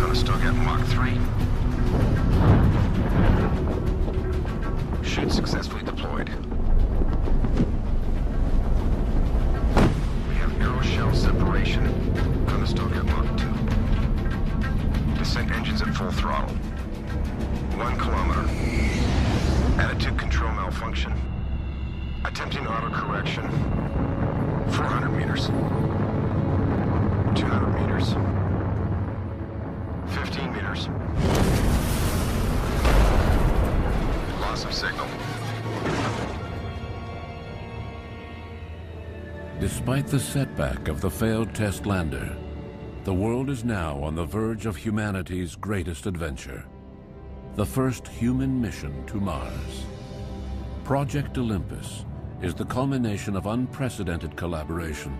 Conestoga Mach 3. Chute successfully deployed. We have aeroshell separation. Conestoga Mach 2. Descent engines at full throttle. 1 kilometer. Attitude control malfunction. Attempting auto-correction. 400 meters. 200 meters. 15 meters. Loss of signal. Despite the setback of the failed test lander, the world is now on the verge of humanity's greatest adventure, the first human mission to Mars. Project Olympus is the culmination of unprecedented collaboration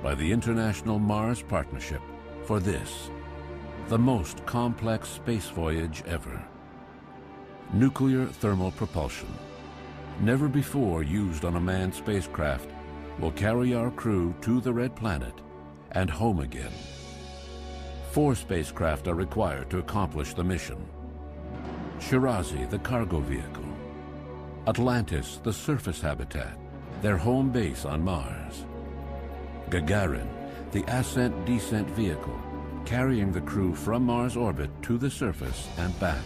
by the International Mars Partnership for this, the most complex space voyage ever. Nuclear thermal propulsion, never before used on a manned spacecraft, will carry our crew to the Red Planet and home again. 4 spacecraft are required to accomplish the mission. Shirazi, the cargo vehicle. Atlantis, the surface habitat, their home base on Mars. Gagarin, the ascent-descent vehicle, carrying the crew from Mars orbit to the surface and back.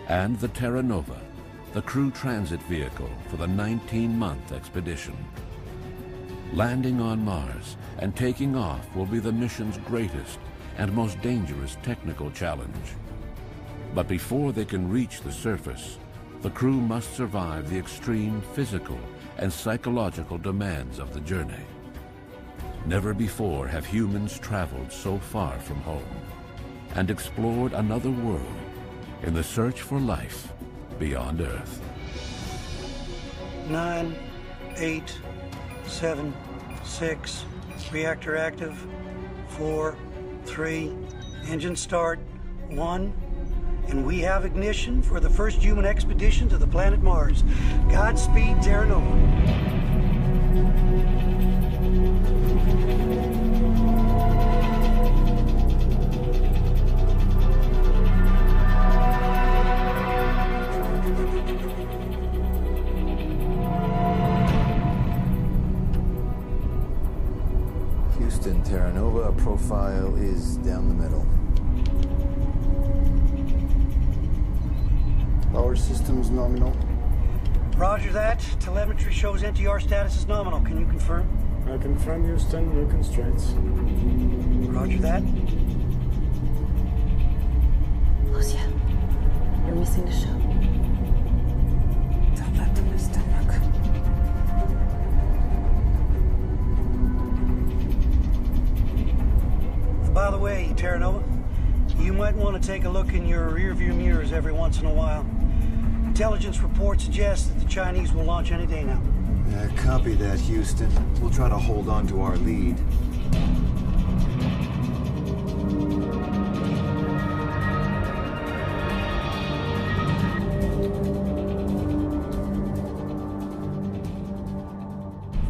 And the Terra Nova, the crew transit vehicle for the 19-month expedition. Landing on Mars and taking off will be the mission's greatest and most dangerous technical challenge. But before they can reach the surface, the crew must survive the extreme physical and psychological demands of the journey. Never before have humans traveled so far from home and explored another world in the search for life beyond Earth. 9, 8, 7, 6, reactor active, 4, 3, engine start, 1, and we have ignition for the first human expedition to the planet Mars. Godspeed, Terra Nova. Houston, Terra Nova, profile is down the middle. Power systems nominal. Roger that. Telemetry shows NTR status is nominal. Can you confirm? I confirm, Houston. No constraints. Roger that. Lucia, you're missing the show. Don't let them miss Denmark. By the way, Terra Nova, you might want to take a look in your rearview mirrors every once in a while. Intelligence reports suggest that the Chinese will launch any day now. Copy that, Houston. We'll try to hold on to our lead.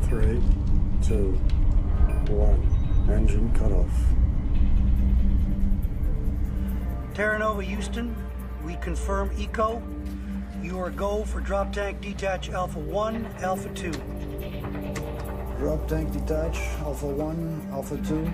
Three, two, one. Engine cut off. Terra Nova, Houston, we confirm ECO. You are go for drop tank detach Alpha 1, Alpha 2. Drop tank detach, Alpha 1, Alpha 2.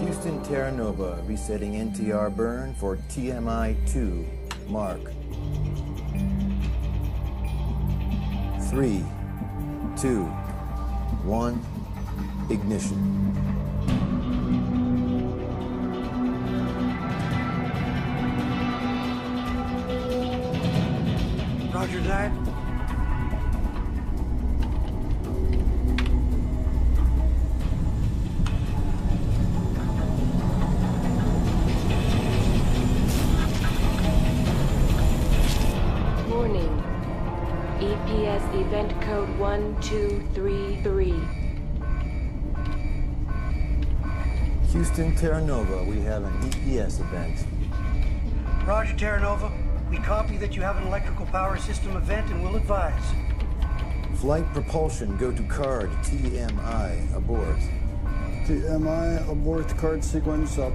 Houston, Terra Nova, resetting NTR burn for TMI-2. Mark. 3, 2, 1, ignition. Roger that. Warning. EPS event code 1233. Houston, Terra Nova, we have an EPS event. Roger, Terra Nova. We copy that you have an electrical power system event and will advise. Flight propulsion, go to card TMI, abort. TMI, abort card sequence up.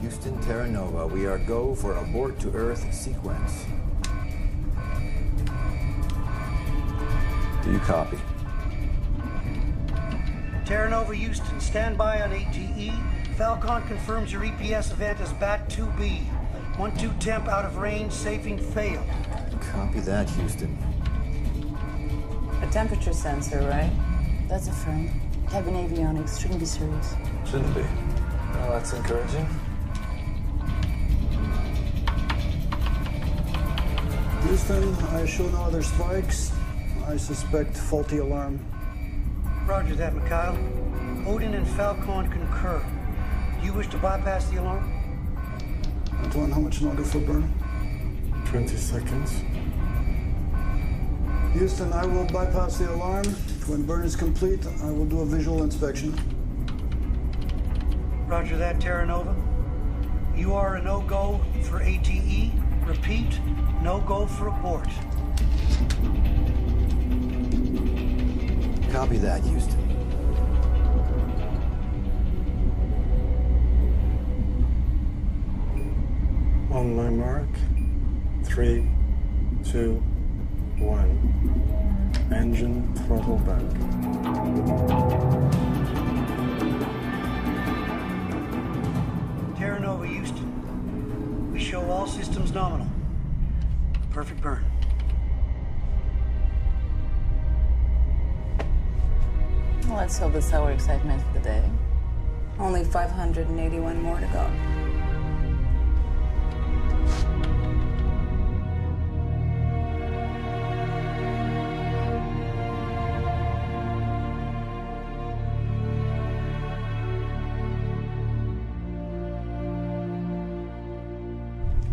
Houston, Terra Nova, we are go for abort to Earth sequence. Do you copy? Terra Nova Houston, stand by on ATE. Falcon confirms your EPS event as BAT-2B. 1-2 temp out of range, safing failed. Copy that, Houston. A temperature sensor, right? That's affirmed. Cabin avionics shouldn't be serious. Shouldn't be. Well, that's encouraging. Houston, I show no other spikes. I suspect faulty alarm. Roger that, Mikhail. Odin and Falcon concur. Do you wish to bypass the alarm? Antoine, how much longer for burn? 20 seconds. Houston, I will bypass the alarm. When burn is complete, I will do a visual inspection. Roger that, Terra Nova. You are a no-go for ATE. Repeat, no-go for abort. Copy that, Houston. On my mark. 3, 2, 1. Engine throttle back. Terra Nova Houston. We show all systems nominal. Perfect burn. Well, let's hope that's our excitement for the day. Only 581 more to go.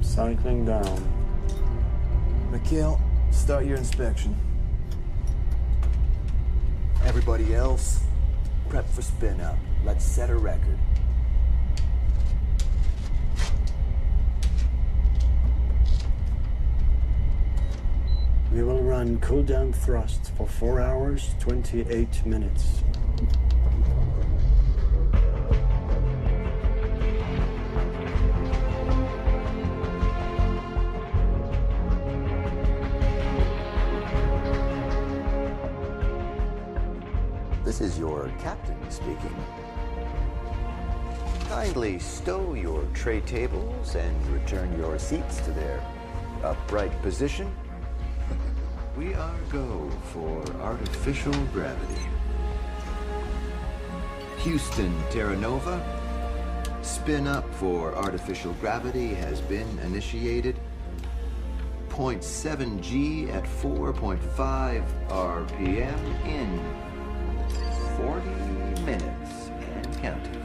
Cycling down. Mikhail, start your inspection. Everybody else, prep for spin up. Let's set a record. We will run cool-down thrust for 4 hours, 28 minutes. This is your captain speaking. Kindly stow your tray tables and return your seats to their upright position. We are go for artificial gravity. Houston, Terra Nova. Spin up for artificial gravity has been initiated. 0.7 G at 4.5 RPM in 40 minutes and counting.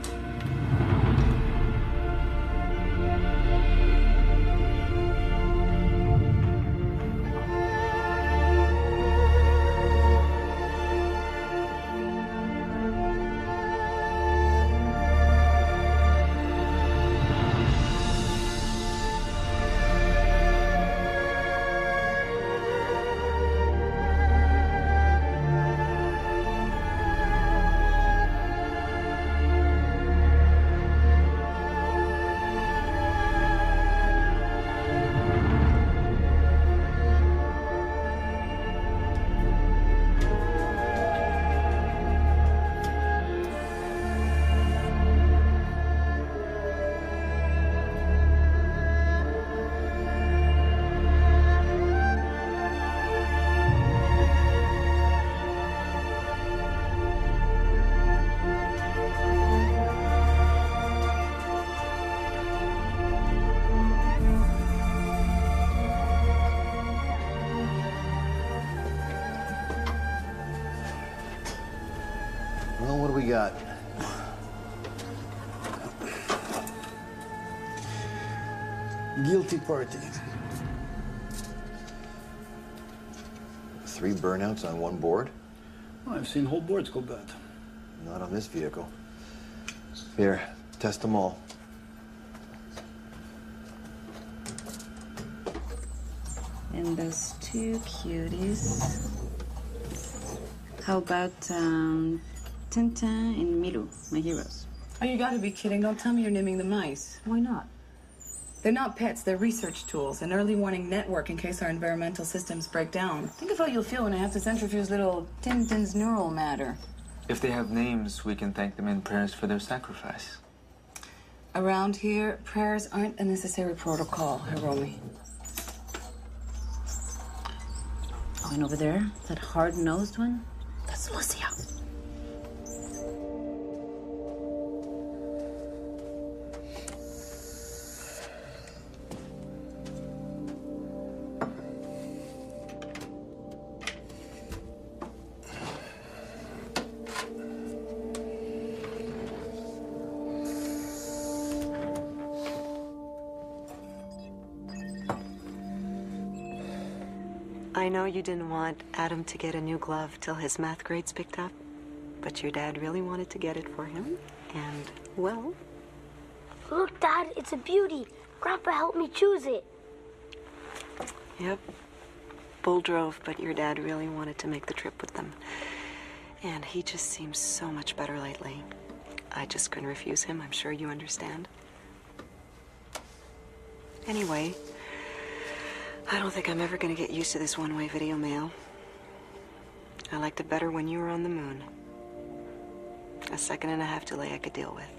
Well, what do we got? Guilty party. 3 burnouts on one board? I've seen whole boards go bad. Not on this vehicle. Here, test them all. And those two cuties. How about Tintin and Milou, my heroes? Oh, you gotta be kidding. Don't tell me you're naming the mice. Why not? They're not pets, they're research tools, an early warning network in case our environmental systems break down. Think of how you'll feel when I have to centrifuge little Tintin's neural matter. If they have names, we can thank them in prayers for their sacrifice. Around here, prayers aren't a necessary protocol, Hiromi. Oh, and over there, that hard-nosed one, that's Lucia. I know you didn't want Adam to get a new glove till his math grades picked up, but your dad really wanted to get it for him, and, well... Look, Dad, it's a beauty. Grandpa helped me choose it. Yep. Bull drove, but your dad really wanted to make the trip with them. And he just seems so much better lately. I just couldn't refuse him, I'm sure you understand. Anyway... I don't think I'm ever going to get used to this one-way video mail. I liked it better when you were on the moon. A second and a half delay I could deal with.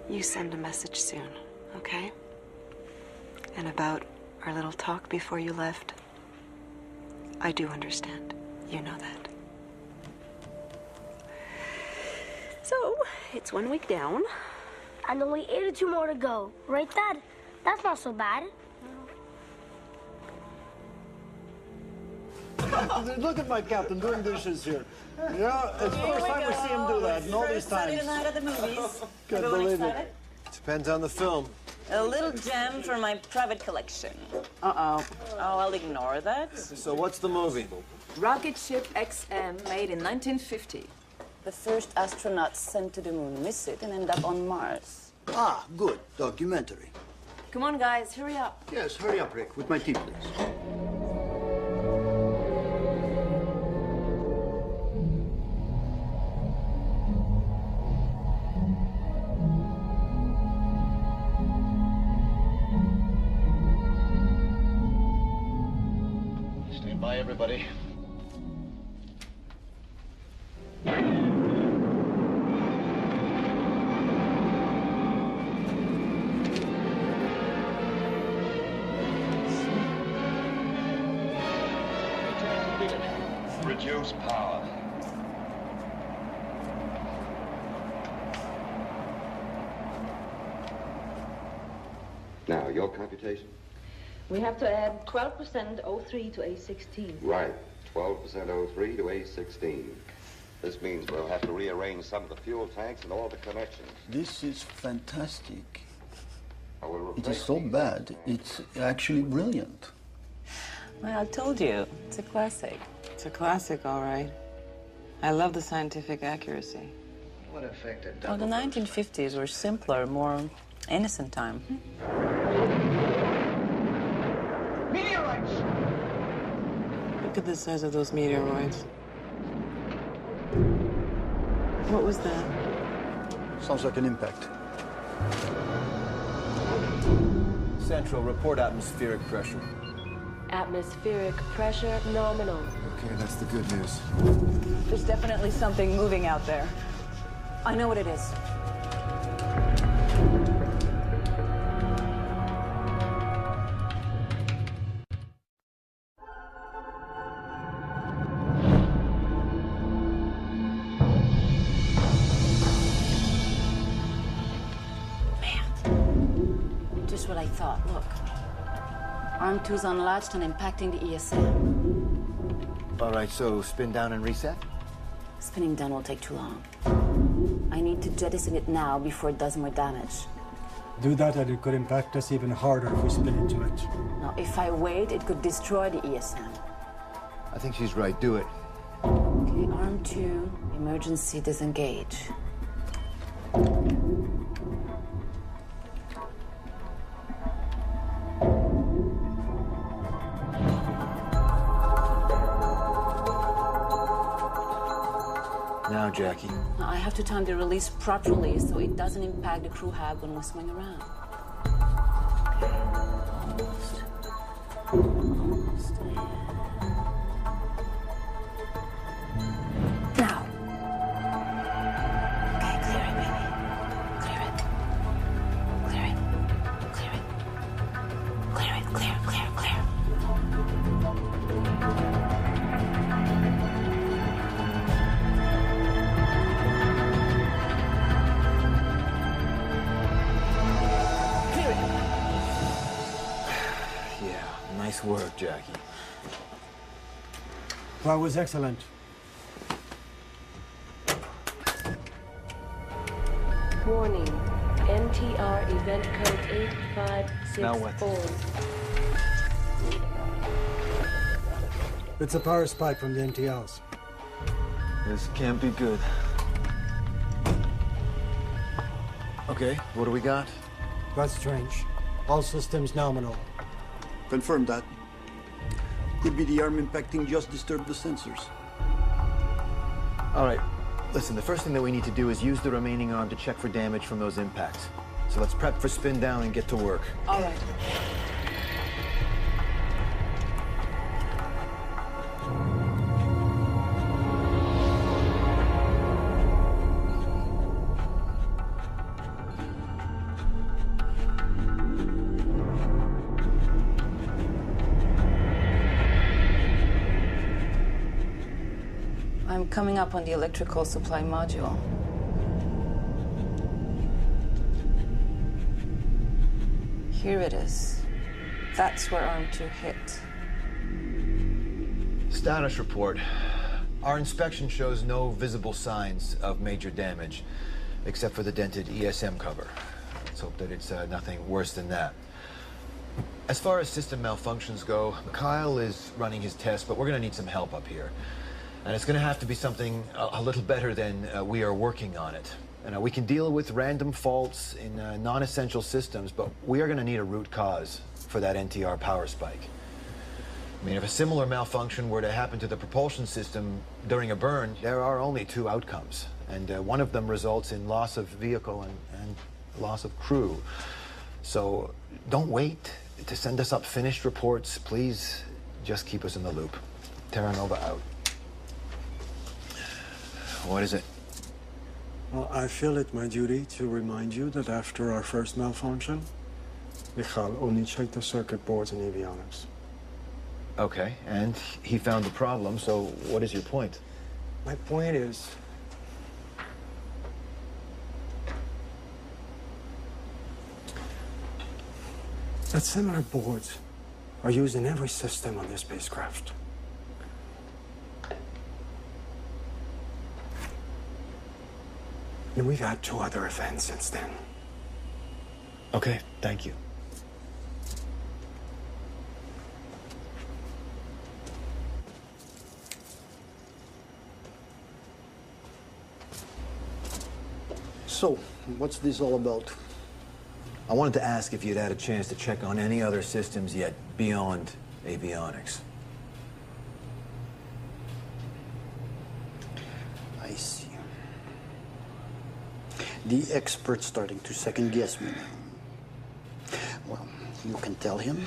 You send a message soon, okay? And about our little talk before you left, I do understand. You know that. So, it's 1 week down. And only 82 more to go. Right, Dad? That's not so bad. Look at my captain doing dishes here. Yeah, it's the first time we see him do that, and all these times. Saturday night at the movies. Can't believe it. Depends on the film. A little gem for my private collection. Uh-oh. Oh, I'll ignore that. So what's the movie? Rocket Ship XM, made in 1950. The first astronauts sent to the moon miss it and end up on Mars. Ah, good. Documentary. Come on, guys, hurry up. Yes, hurry up, Rick, with my tea, please. Stand by, everybody. Reduce power. Now, your computation? We have to add 12% O3 to A16. Right. 12% O3 to A16. This means we'll have to rearrange some of the fuel tanks and all the connections. This is fantastic. It It is so bad, it's actually brilliant. Well, I told you, it's a classic. It's a classic, all right. I love the scientific accuracy. What effect a Oh, the 1950s were simpler, more innocent time. Meteorites! Look at the size of those meteoroids. What was that? Sounds like an impact. Central, report atmospheric pressure. Atmospheric pressure nominal. Okay, that's the good news. There's definitely something moving out there. I know what it is. Man, just what I thought. Look. Arm 2's unlatched and impacting the ESM. All right, so spin down and reset? Spinning down will take too long. I need to jettison it now before it does more damage. Do that and it could impact us even harder if we spin into it. Now, if I wait, it could destroy the ESM. I think she's right. Do it. Okay, arm 2, emergency disengage. Now, Jackie. Now, I have to time the release properly so it doesn't impact the crew hab when we swing around. Okay, almost. Almost. Now. Okay, clear it, baby. Clear it. Clear it. Clear it. Clear it. Clear, clear, clear. Nice work, Jackie. That was excellent. Warning. NTR event code 8564. Now what? It's a power spike from the NTLs. This can't be good. Okay, what do we got? That's strange. All systems nominal. Confirm that. Could be the arm impacting just disturbed the sensors. All right, listen, the first thing that we need to do is use the remaining arm to check for damage from those impacts. So let's prep for spin down and get to work. All right. I'm coming up on the electrical supply module. Here it is. That's where arm 2 hit. Status report. Our inspection shows no visible signs of major damage, except for the dented ESM cover. Let's hope that it's nothing worse than that. As far as system malfunctions go, Kyle is running his tests, but we're going to need some help up here. And it's going to have to be something a little better than we are working on it. And we can deal with random faults in non-essential systems, but we are going to need a root cause for that NTR power spike. I mean, if a similar malfunction were to happen to the propulsion system during a burn, there are only two outcomes. And one of them results in loss of vehicle and loss of crew. So don't wait to send us up finished reports. Please just keep us in the loop. Terra Nova out. What is it? Well, I feel it my duty to remind you that after our first malfunction, Michal only checked the circuit boards and avionics. Okay, and he found the problem, so what is your point? My point is, that similar boards are used in every system on this spacecraft. And we've had 2 other events since then. Okay, thank you. So, what's this all about? I wanted to ask if you'd had a chance to check on any other systems yet beyond avionics. I see. The expert's starting to second guess me. Well, you can tell him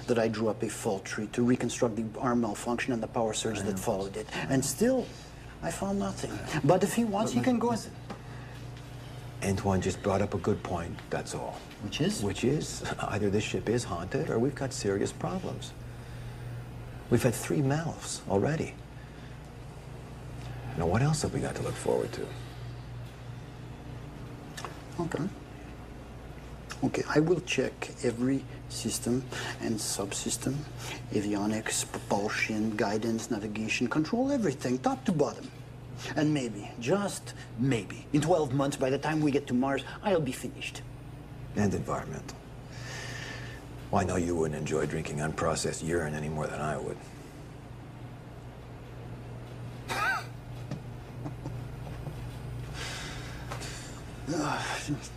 that I drew up a fault tree to reconstruct the arm malfunction and the power surge that followed it. And still, I found nothing. But if he wants, he can go and... Antoine just brought up a good point, that's all. Which is? Which is, either this ship is haunted or we've got serious problems. We've had 3 malfs already. Now, what else have we got to look forward to? Okay. Okay, I will check every system and subsystem, avionics, propulsion, guidance, navigation, control, everything, top to bottom. And maybe, just maybe, in 12 months, by the time we get to Mars, I'll be finished. And environmental. Well, I know you wouldn't enjoy drinking unprocessed urine any more than I would.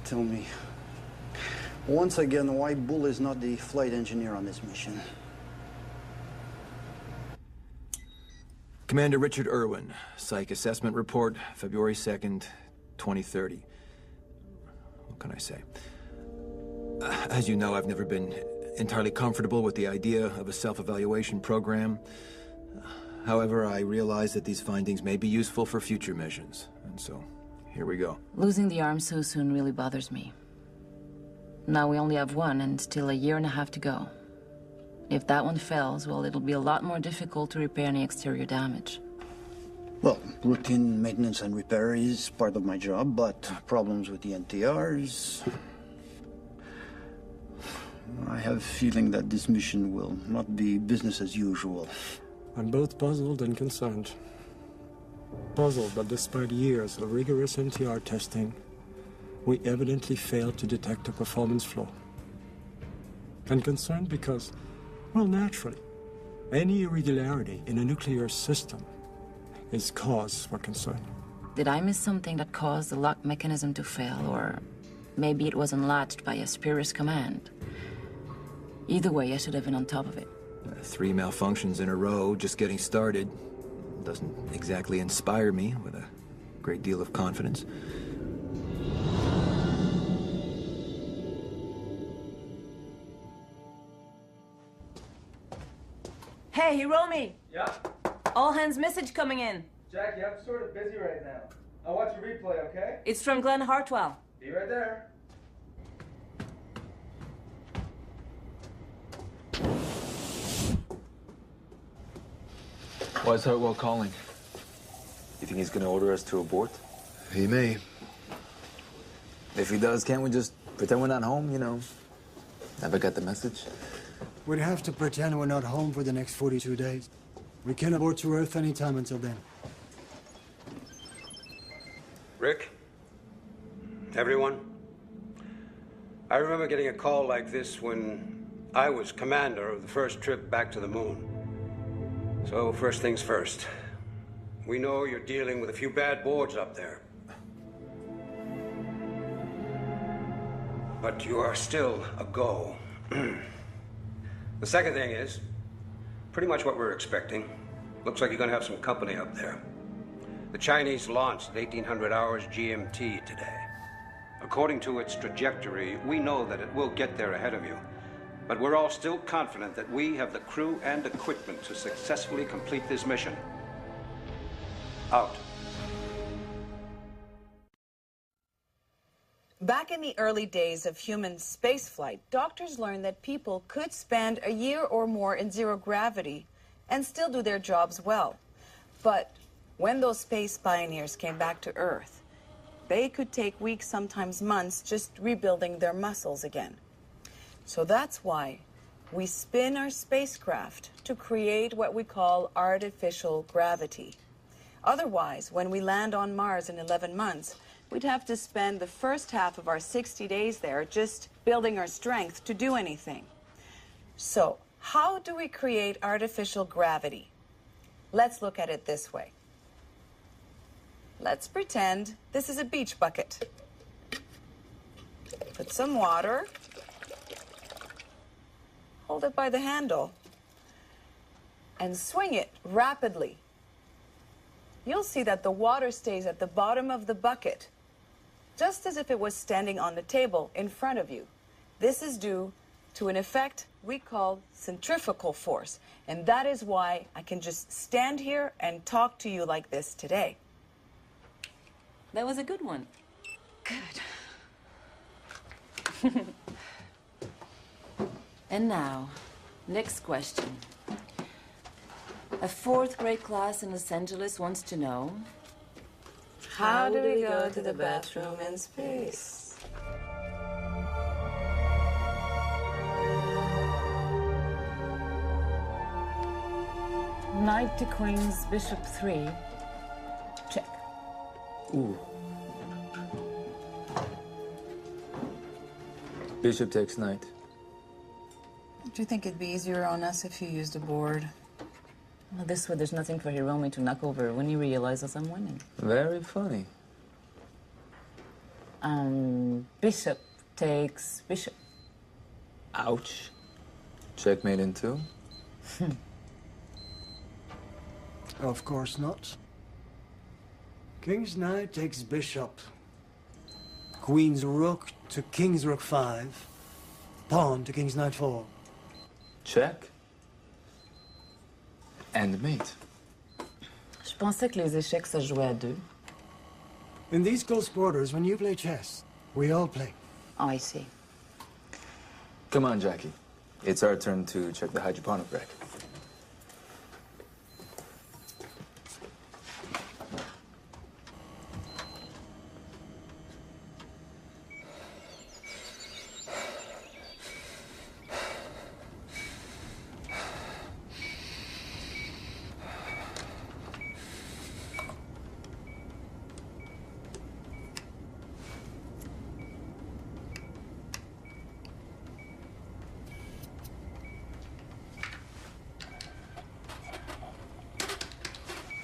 Tell me. Once again, why Bull is not the flight engineer on this mission? Commander Richard Irwin, Psych Assessment Report, February 2nd, 2030. What can I say? As you know, I've never been entirely comfortable with the idea of a self-evaluation program. However, I realize that these findings may be useful for future missions, and so here we go. Losing the arm so soon really bothers me. Now we only have one, and still a year and a half to go. If that one fails, well, it'll be a lot more difficult to repair any exterior damage. Well, routine maintenance and repair is part of my job, but problems with the NTRs... I have a feeling that this mission will not be business as usual. I'm both puzzled and concerned. Puzzled that despite years of rigorous NTR testing, we evidently failed to detect a performance flaw. And concerned because, well, naturally, any irregularity in a nuclear system is cause for concern. Did I miss something that caused the lock mechanism to fail, or maybe it was unlatched by a spurious command? Either way, I should have been on top of it. 3 malfunctions in a row, just getting started. Doesn't exactly inspire me with a great deal of confidence. Hey, Hiromi! Yeah? All hands message coming in. Jackie, I'm sort of busy right now. I'll watch your replay, okay? It's from Glenn Hartwell. Be right there. Why is Hartwell calling? You think he's gonna order us to abort? He may. If he does, can't we just pretend we're not home, you know? Never got the message? We'd have to pretend we're not home for the next 42 days. We can abort to Earth anytime until then. Rick? Everyone? I remember getting a call like this when I was commander of the first trip back to the moon. So, first things first. We know you're dealing with a few bad boards up there. But you are still a go. The second thing is, pretty much what we're expecting. Looks like you're gonna have some company up there. The Chinese launched at 1800 hours GMT today. According to its trajectory, we know that it will get there ahead of you. But we're all still confident that we have the crew and equipment to successfully complete this mission. Out. Back in the early days of human spaceflight, doctors learned that people could spend a year or more in zero gravity and still do their jobs well. But when those space pioneers came back to Earth, they could take weeks, sometimes months, just rebuilding their muscles again. So that's why we spin our spacecraft to create what we call artificial gravity. Otherwise, when we land on Mars in 11 months, we'd have to spend the first half of our 60 days there just building our strength to do anything. So, how do we create artificial gravity? Let's look at it this way. Let's pretend this is a beach bucket. Put some water. Hold it by the handle. And swing it rapidly. You'll see that the water stays at the bottom of the bucket, just as if it was standing on the table in front of you. This is due to an effect we call centrifugal force, and that is why I can just stand here and talk to you like this today. That was a good one. Good. And now, next question. A 4th grade class in Los Angeles wants to know, How do we go to the bathroom in space? Knight to Queen's Bishop 3. Check. Ooh. Bishop takes knight. Do you think it'd be easier on us if you used a board? Well, this way there's nothing for Hiromi to knock over when he realizes I'm winning. Very funny. Bishop takes bishop. Ouch. Checkmate in two? Of course not. King's knight takes bishop. Queen's rook to king's rook 5. Pawn to king's knight 4. Check. And mate. Je pensais que les échecs se jouaient à deux. In these close quarters, when you play chess, we all play. Oh, I see. Come on, Jackie. It's our turn to check the hydroponic rack.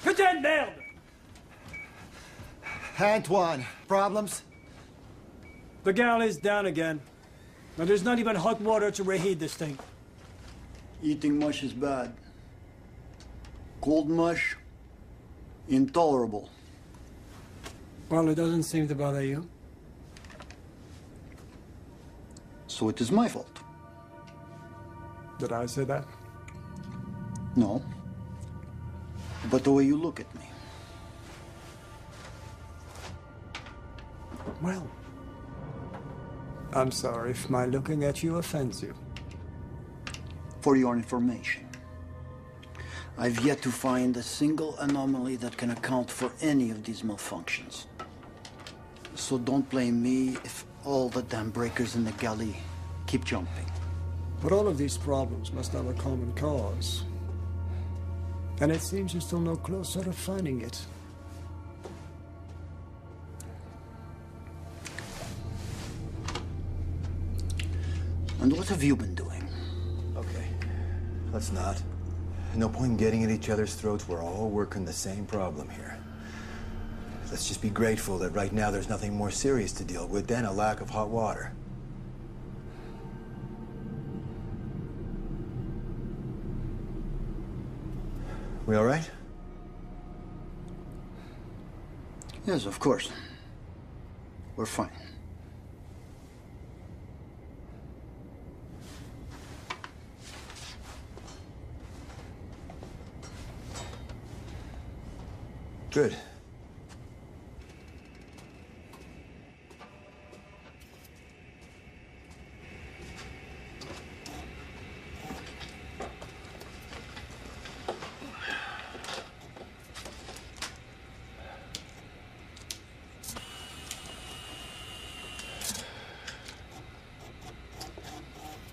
Putain de merde! Antoine, problems? The galley's down again. Now there's not even hot water to reheat this thing. Eating mush is bad. Cold mush, intolerable. Well, it doesn't seem to bother you. So it is my fault. Did I say that? No. But the way you look at me. Well, I'm sorry if my looking at you offends you. For your information, I've yet to find a single anomaly that can account for any of these malfunctions. So don't blame me if all the dam breakers in the galley keep jumping. But all of these problems must have a common cause. And it seems you're still no closer to finding it. And what have you been doing? Okay, let's not. No point in getting at each other's throats. We're all working the same problem here. Let's just be grateful that right now there's nothing more serious to deal with than a lack of hot water. We all right? Yes, of course. We're fine. Good.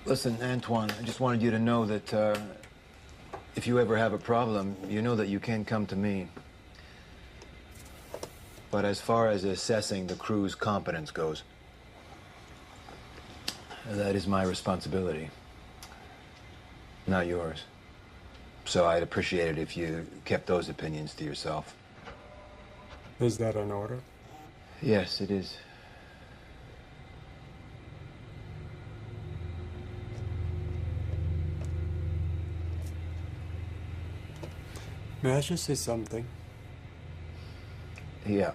Listen, Antoine, I just wanted you to know that if you ever have a problem, you know that you can come to me. But as far as assessing the crew's competence goes, that is my responsibility, not yours. So I'd appreciate it if you kept those opinions to yourself. Is that an order? Yes, it is. May I just say something? Yeah.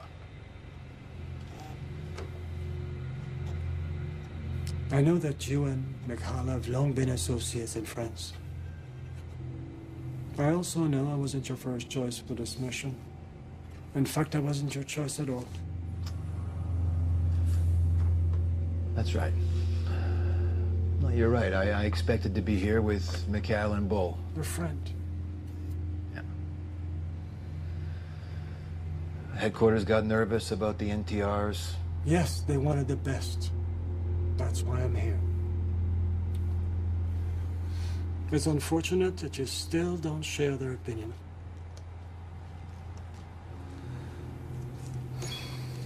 I know that you and Mikhail have long been associates in France. I also know I wasn't your first choice for this mission. In fact, I wasn't your choice at all. That's right. No, you're right. I expected to be here with Mikhail and Bull. Your friend. Headquarters got nervous about the NTRs. Yes, they wanted the best. That's why I'm here. It's unfortunate that you still don't share their opinion.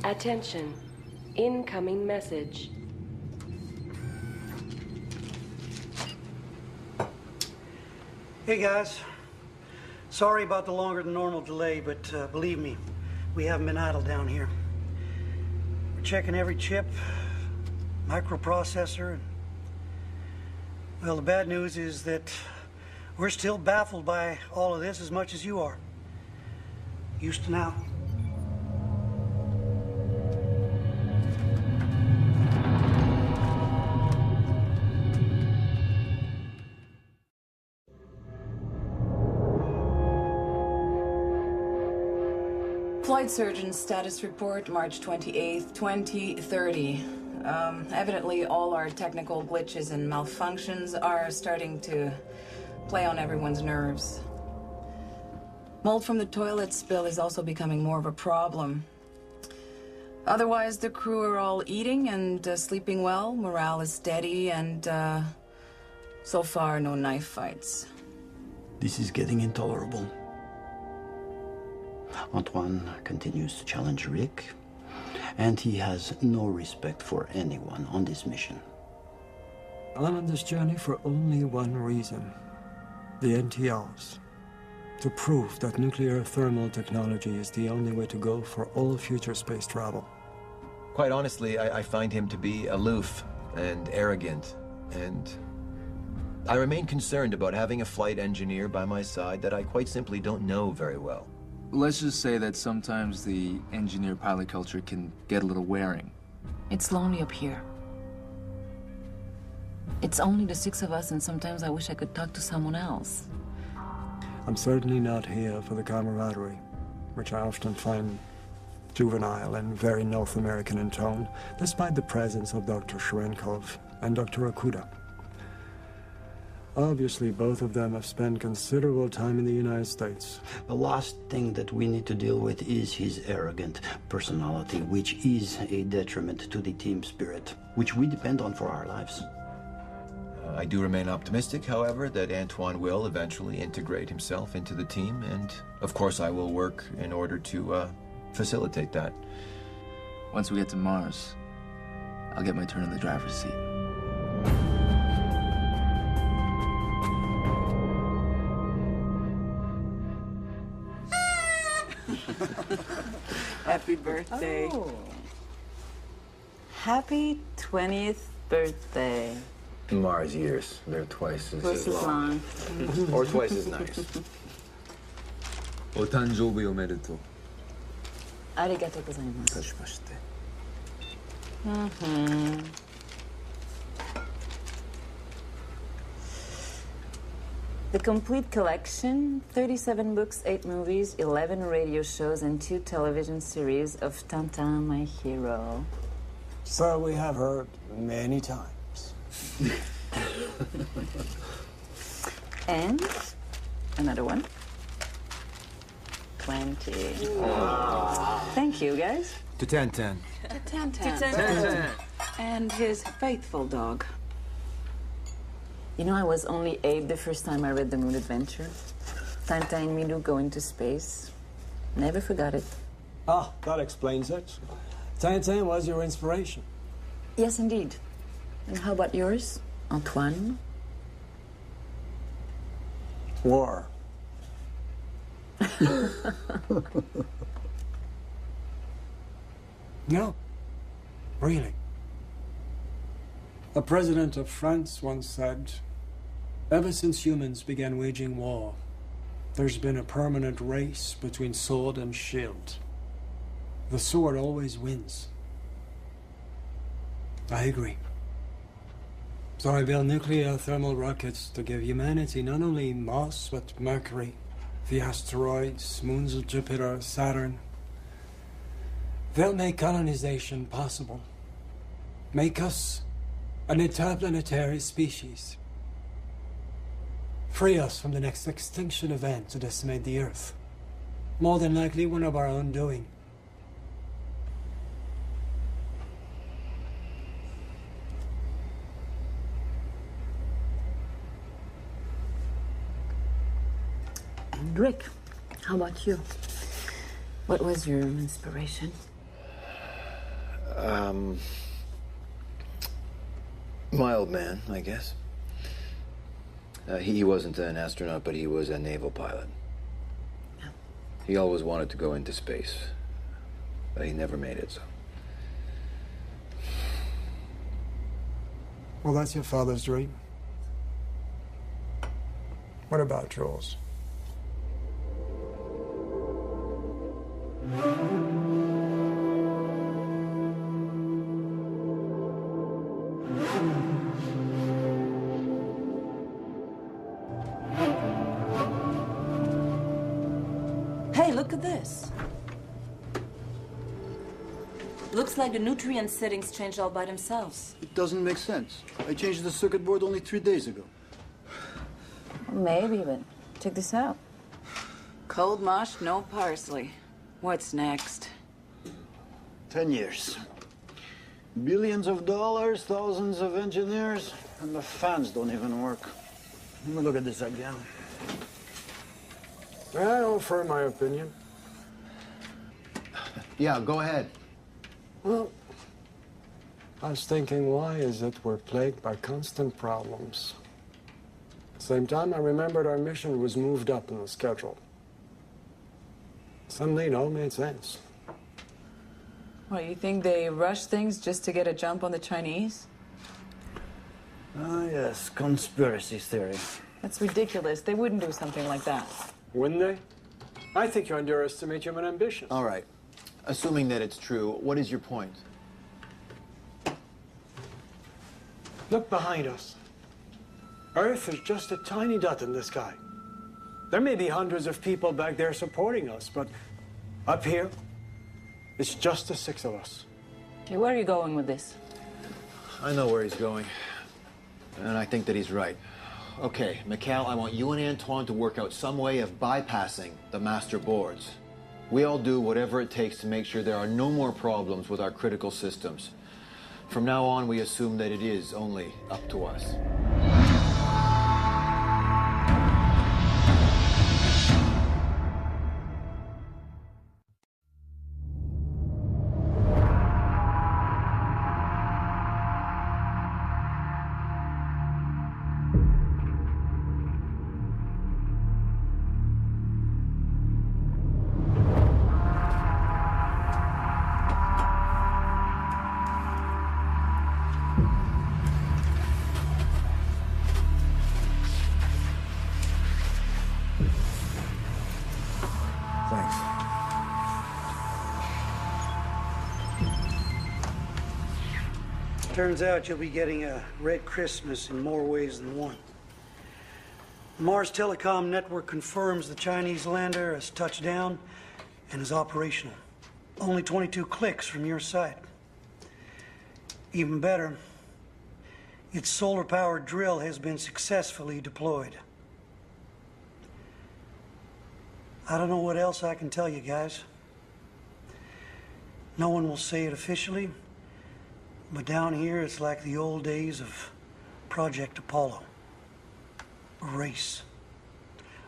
Attention. Incoming message. Hey guys, sorry about the longer than normal delay, but believe me, we haven't been idle down here. We're checking every chip, microprocessor. Well, the bad news is that we're still baffled by all of this as much as you are. Houston out. Flight surgeon status report, March 28th, 2030. Evidently, all our technical glitches and malfunctions are starting to play on everyone's nerves. Mold from the toilet spill is also becoming more of a problem. Otherwise, the crew are all eating and sleeping well. Morale is steady, and so far, no knife fights. This is getting intolerable. Antoine continues to challenge Rick, and he has no respect for anyone on this mission. I'm on this journey for only one reason. The NTRs. To prove that nuclear thermal technology is the only way to go for all future space travel. Quite honestly, I find him to be aloof and arrogant, and I remain concerned about having a flight engineer by my side that I quite simply don't know very well. Let's just say that sometimes the engineer-pilot culture can get a little wearing. It's lonely up here. It's only the six of us, and sometimes I wish I could talk to someone else. I'm certainly not here for the camaraderie, which I often find juvenile and very North American in tone, despite the presence of Dr. Shrenkov and Dr. Okuda. Obviously, both of them have spent considerable time in the United States. The last thing that we need to deal with is his arrogant personality, which is a detriment to the team spirit, which we depend on for our lives. I do remain optimistic, however, that Antoine will eventually integrate himself into the team, and of course I will work in order to facilitate that. Once we get to Mars, I'll get my turn in the driver's seat. Happy birthday. Oh. Happy 20th birthday. Mars years, they're twice as long. Or twice as nice. Otanjoubi omedetou. Arigatou gozaimasu. Tashimashite. The complete collection, 37 books, 8 movies, 11 radio shows, and 2 television series of Tintin, my hero. So we have heard many times. And another one. 20. Thank you, guys. To Tintin. To Tintin. And his faithful dog. You know, I was only 8 the first time I read The Moon Adventure. Tintin and Milou go into space. Never forgot it. Ah, that explains it. Tintin was your inspiration. Yes, indeed. And how about yours, Antoine? War. No, really. A president of France once said, ever since humans began waging war, there's been a permanent race between sword and shield. The sword always wins. I agree. So I build nuclear thermal rockets to give humanity not only Mars, but Mercury, the asteroids, moons of Jupiter, Saturn. They'll make colonization possible. Make us an interplanetary species. Free us from the next extinction event to decimate the Earth. More than likely one of our own doing. Rick, how about you? What was your inspiration? My old man, I guess. He wasn't an astronaut, but he was a naval pilot. He always wanted to go into space, but he never made it, so. Well, that's your father's dream. What about yours? Hey, look at this. Looks like the nutrient settings changed all by themselves. It doesn't make sense. I changed the circuit board only 3 days ago. Maybe, but check this out. Cold mush, no parsley. What's next? 10 years. Billions of dollars, thousands of engineers, and the fans don't even work. Let me look at this again. I offer my opinion. Yeah, go ahead. Well, I was thinking, why is it we're plagued by constant problems? At the same time, I remembered our mission was moved up in the schedule. Suddenly, it all made sense. Well, you think they rush things just to get a jump on the Chinese? Ah, yes, conspiracy theory. That's ridiculous. They wouldn't do something like that. Wouldn't they? I think you underestimate human ambition. All right. Assuming that it's true, what is your point? Look behind us. Earth is just a tiny dot in the sky. There may be hundreds of people back there supporting us, but up here, it's just the 6 of us. Okay, where are you going with this? I know where he's going, and I think that he's right. Okay, Mikhail, I want you and Antoine to work out some way of bypassing the master boards. We all do whatever it takes to make sure there are no more problems with our critical systems. From now on, we assume that it is only up to us. Turns out you'll be getting a red Christmas in more ways than one. Mars Telecom Network confirms the Chinese lander has touched down and is operational. Only 22 clicks from your side. Even better, its solar-powered drill has been successfully deployed. I don't know what else I can tell you guys. No one will say it officially, but down here, it's like the old days of Project Apollo. A race.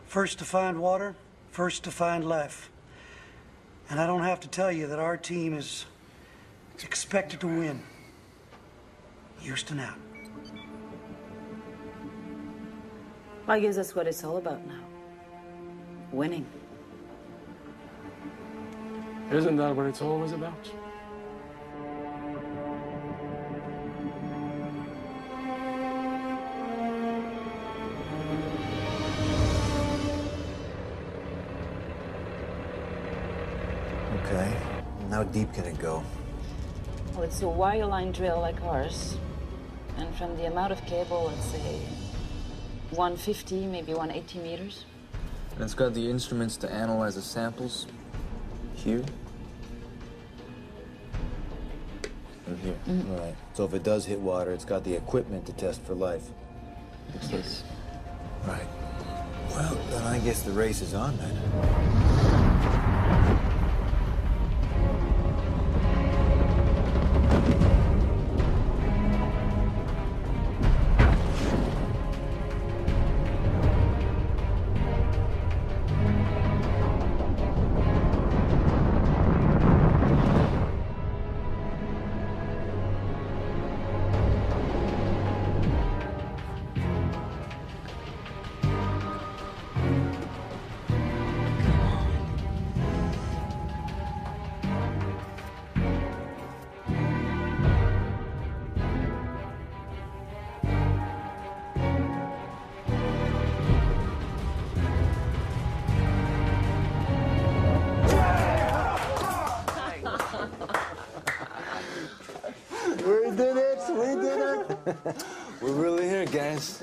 First to find water, first to find life. And I don't have to tell you that our team is expected to win. Houston out. I guess that's what it's all about now. Winning. Isn't that what it's always about? Okay. And how deep can it go? Well, it's a wireline drill like ours. And from the amount of cable, let's say 150, maybe 180 meters. And it's got the instruments to analyze the samples here and here. Mm-hmm. Right. So if it does hit water, it's got the equipment to test for life. Yes. Right. Well, then I guess the race is on then. We're really here, guys.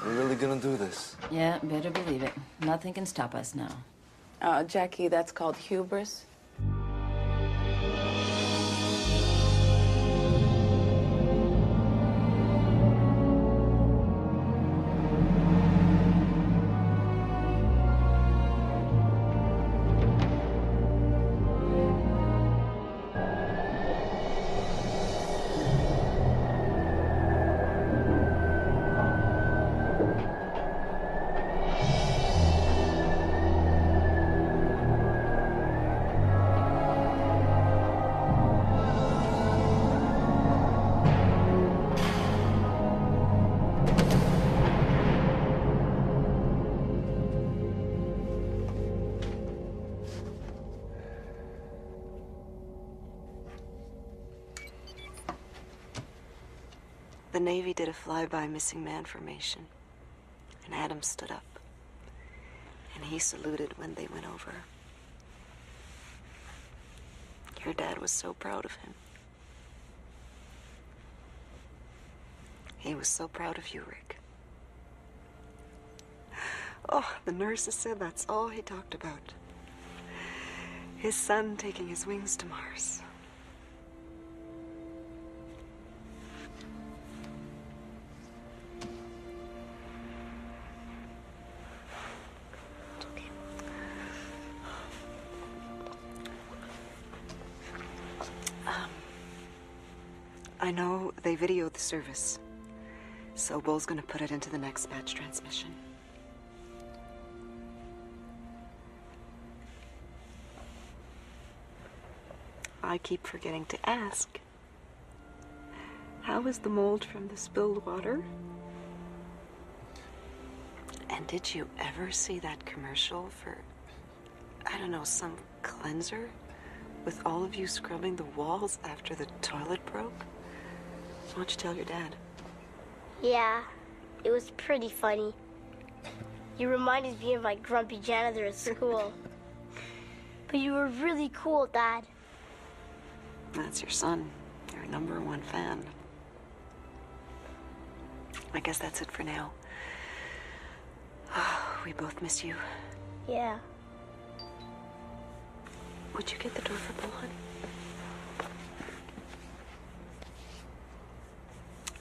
We're really gonna do this. Yeah, better believe it. Nothing can stop us now. Jackie, that's called hubris. The Navy did a flyby missing man formation, and Adam stood up, and he saluted when they went over. Your dad was so proud of him. He was so proud of you, Rick. Oh, the nurses said that's all he talked about. His son taking his wings to Mars. I know they videoed the service, so Bull's gonna put it into the next batch transmission. I keep forgetting to ask, how is the mold from the spilled water? And did you ever see that commercial for, I don't know, some cleanser with all of you scrubbing the walls after the toilet broke? Why don't you tell your dad? Yeah, it was pretty funny. You reminded me of my grumpy janitor at school. But you were really cool, Dad. That's your son, your #1 fan. I guess that's it for now. We both miss you. Yeah. Would you get the door for Bull, honey?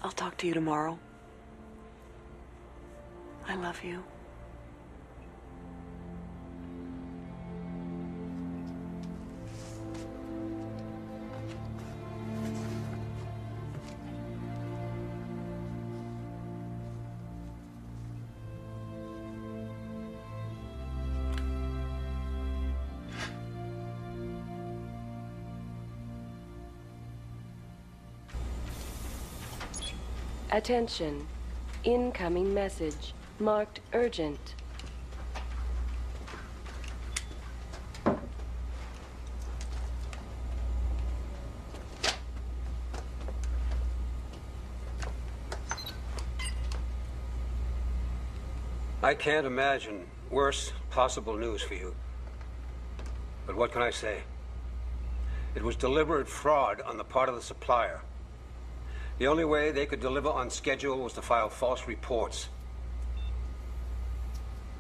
I'll talk to you tomorrow. I love you. Attention. Incoming message. Marked urgent. I can't imagine worse possible news for you. But what can I say? It was deliberate fraud on the part of the supplier. The only way they could deliver on schedule was to file false reports.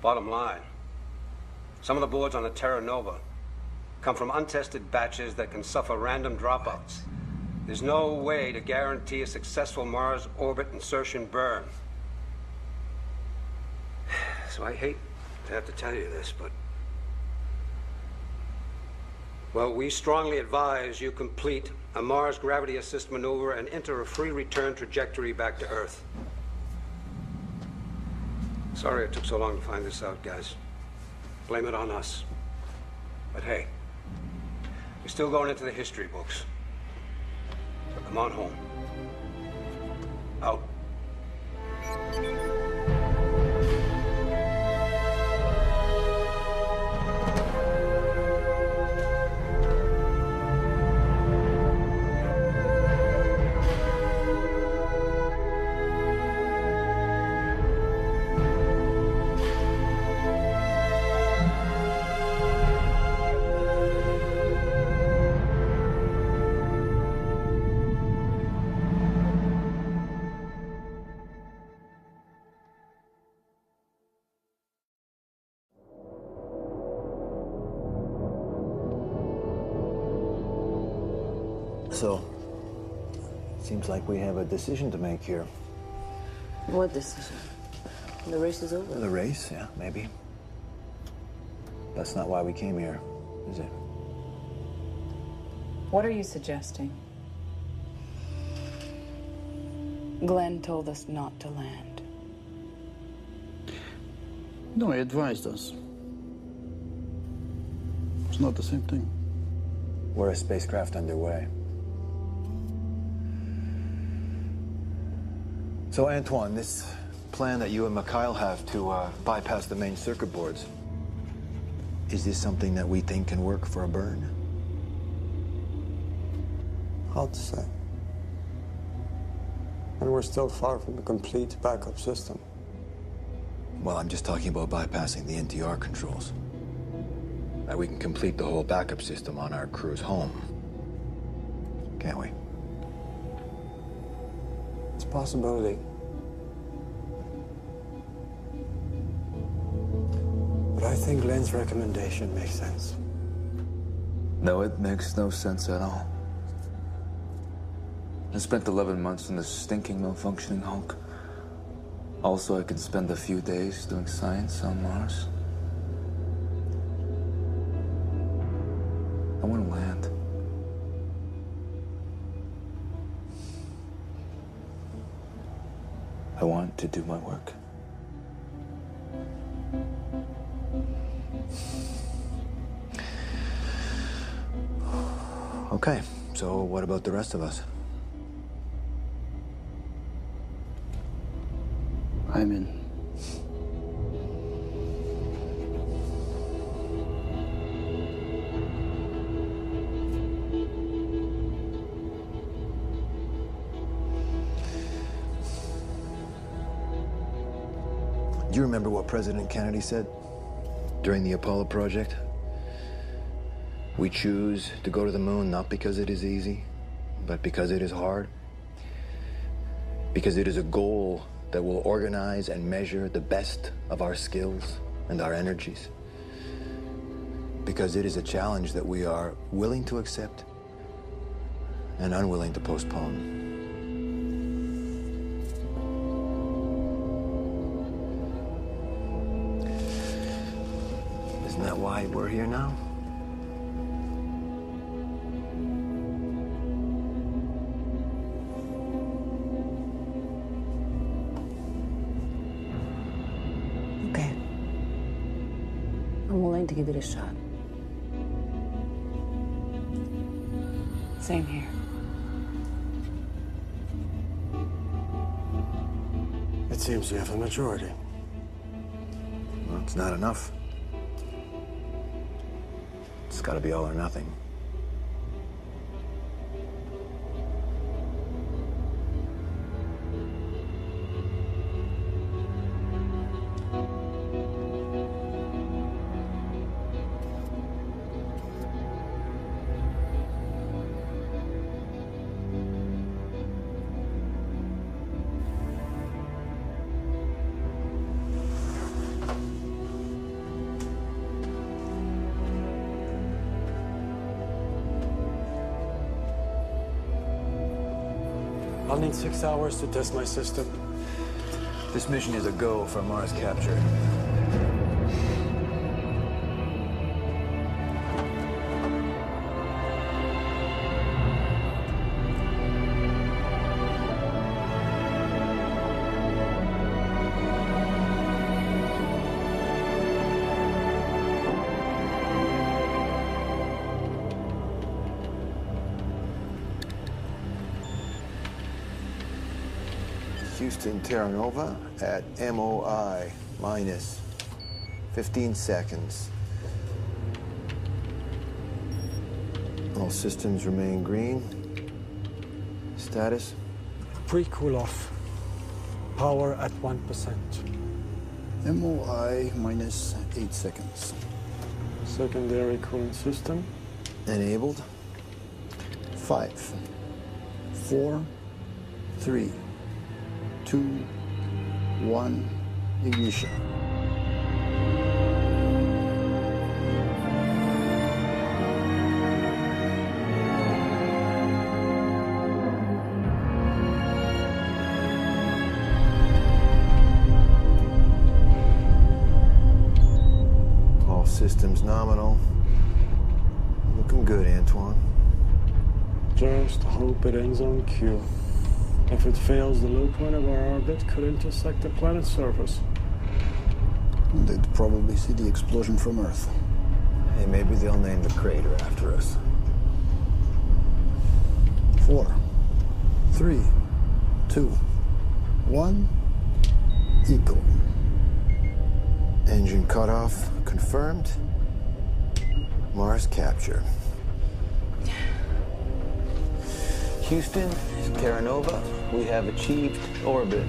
Bottom line, some of the boards on the Terra Nova come from untested batches that can suffer random dropouts. There's no way to guarantee a successful Mars orbit insertion burn. So I hate to have to tell you this, but... well, we strongly advise you complete a Mars gravity assist maneuver and enter a free return trajectory back to Earth. Sorry it took so long to find this out, guys. Blame it on us. But hey, you're still going into the history books. So come on home. Out. So, seems like we have a decision to make here. What decision? The race is over. The race, yeah, maybe. That's not why we came here, is it? What are you suggesting? Glenn told us not to land. No, he advised us. It's not the same thing. We're a spacecraft underway. So, Antoine, this plan that you and Mikhail have to bypass the main circuit boards, is this something that we think can work for a burn? Hard to say. And we're still far from a complete backup system. Well, I'm just talking about bypassing the NTR controls. That we can complete the whole backup system on our cruise home. Can't we? It's a possibility. But I think Glenn's recommendation makes sense. No, it makes no sense at all. I spent 11 months in this stinking, malfunctioning hulk. Also, I can spend a few days doing science on Mars. I want to land. I want to do my work. Okay, so what about the rest of us? I'm in. Do you remember what President Kennedy said during the Apollo project? We choose to go to the moon not because it is easy, but because it is hard. Because it is a goal that will organize and measure the best of our skills and our energies. Because it is a challenge that we are willing to accept and unwilling to postpone. Isn't that why we're here now? Okay. I'm willing to give it a shot. Same here. It seems you have a majority. Well, it's not enough. It's got to be all or nothing. I'll need 6 hours to test my system. This mission is a go for Mars capture. Houston Terra Nova at MOI minus 15 seconds. All systems remain green. Status? Pre-cool off. Power at 1%. MOI minus 8 seconds. Secondary cooling system. Enabled. 5, 4, 3, 2, 1, ignition. nominal. Looking good, Antoine. Just hope it ends on cue. If it fails, the low point of our orbit could intersect the planet's surface. They'd probably see the explosion from Earth. Hey, maybe they'll name the crater after us. 4, 3, 2, 1, eco. Engine cutoff confirmed. Mars capture. Houston, Terra Nova, we have achieved orbit.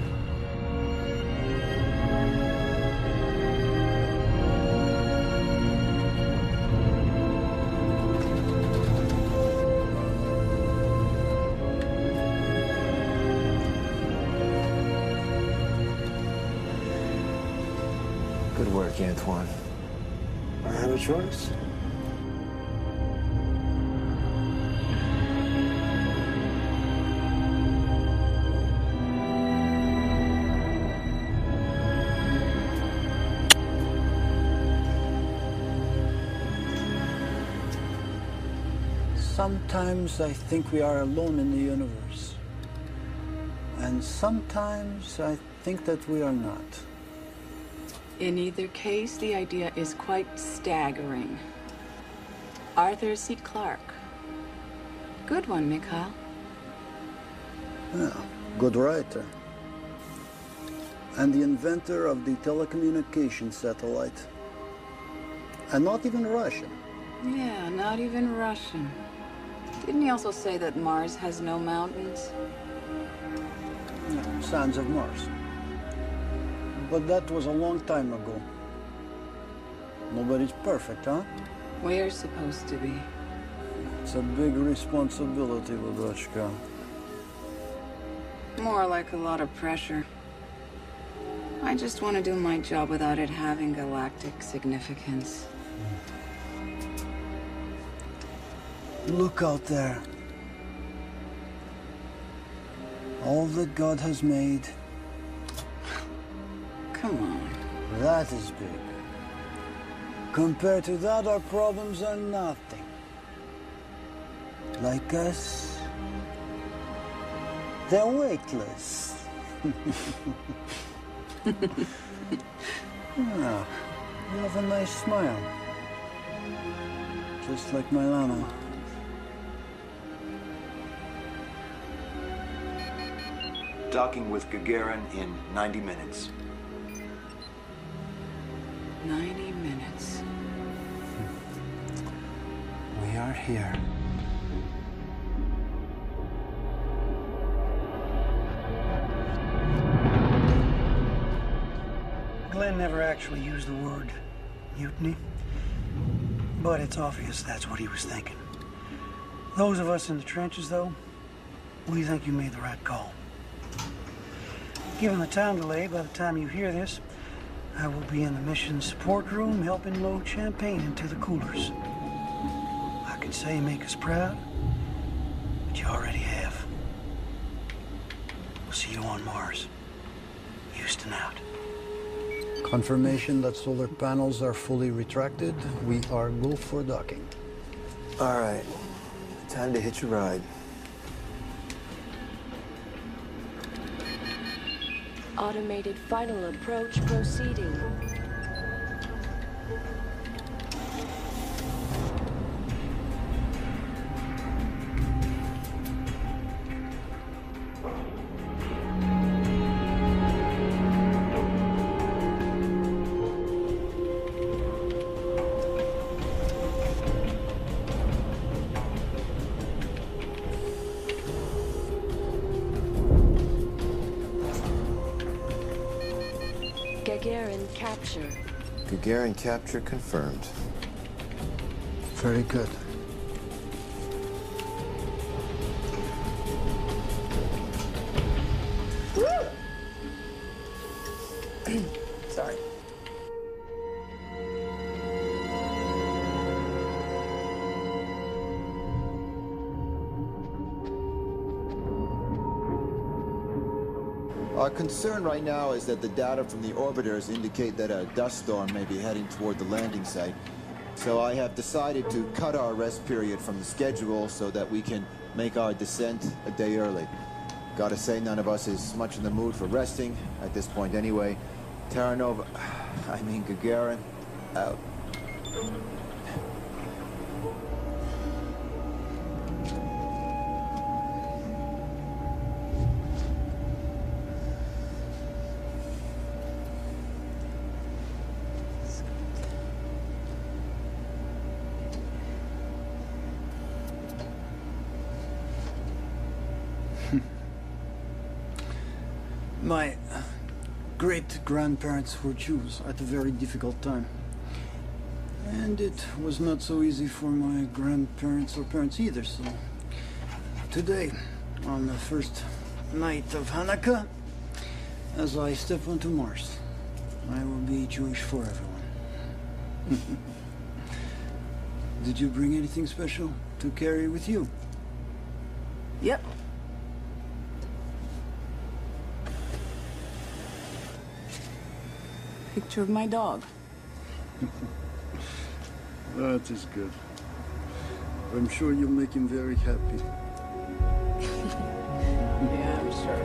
Good work, Antoine. I had a choice. Sometimes I think we are alone in the universe. And sometimes I think that we are not. In either case, the idea is quite staggering. Arthur C. Clarke. Good one, Mikhail. Yeah, good writer. And the inventor of the telecommunication satellite. And not even Russian. Yeah, not even Russian. Didn't he also say that Mars has no mountains? Yeah, sands of Mars. But that was a long time ago. Nobody's perfect, huh? We're supposed to be. It's a big responsibility, Ladotchka. More like a lot of pressure. I just want to do my job without it having galactic significance. Look out there. All that God has made. Come on. That is big. Compared to that, our problems are nothing. Like us, they're weightless. Ah, you have a nice smile. Just like my Lana. Docking with Gagarin in 90 minutes. 90 minutes. We are here. Glenn never actually used the word mutiny, but it's obvious that's what he was thinking. Those of us in the trenches, though, we think you made the right call. Given the time delay, by the time you hear this, I will be in the mission support room helping load champagne into the coolers. I could say make us proud, but you already have. We'll see you on Mars. Houston out. Confirmation that solar panels are fully retracted. We are go for docking. All right, time to hitch a ride. Automated final approach proceeding. Gagarin capture. Gagarin capture confirmed. Very good. Sorry. Our concern right now is that the data from the orbiters indicate that a dust storm may be heading toward the landing site. So I have decided to cut our rest period from the schedule so that we can make our descent a day early. Gotta say, none of us is much in the mood for resting, at this point anyway. Gagarin, out. My great-grandparents were Jews at a very difficult time. And it was not so easy for my grandparents or parents either, so... Today, on the first night of Hanukkah, as I step onto Mars, I will be Jewish for everyone. Did you bring anything special to carry with you? Yep. Picture of my dog. That is good. I'm sure you'll make him very happy. Yeah, I'm sure.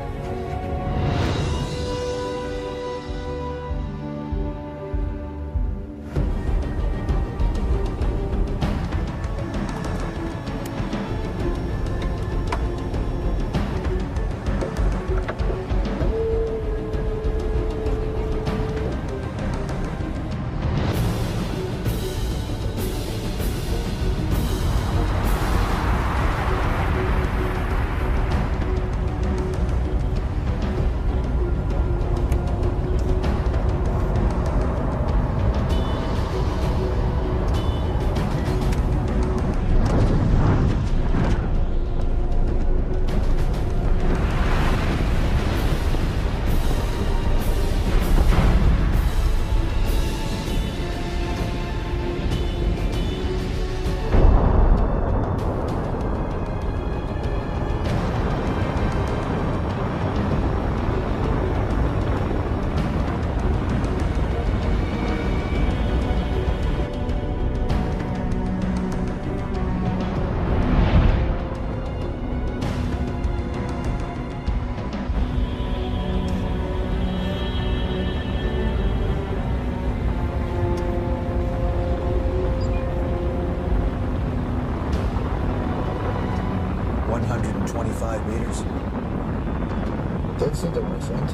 That's it, my friend.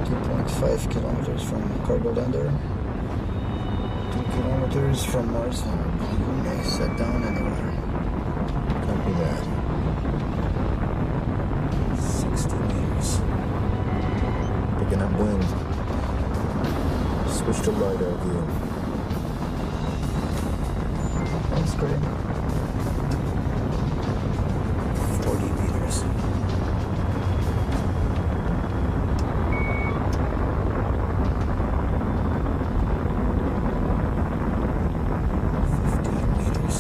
2.5 kilometers from cargo lander. 2 kilometers from Mars, and you may set down anywhere. Copy that. 60 meters. Picking up wind. Switch to LiDAR view. That's great. 40 meters. 15 meters.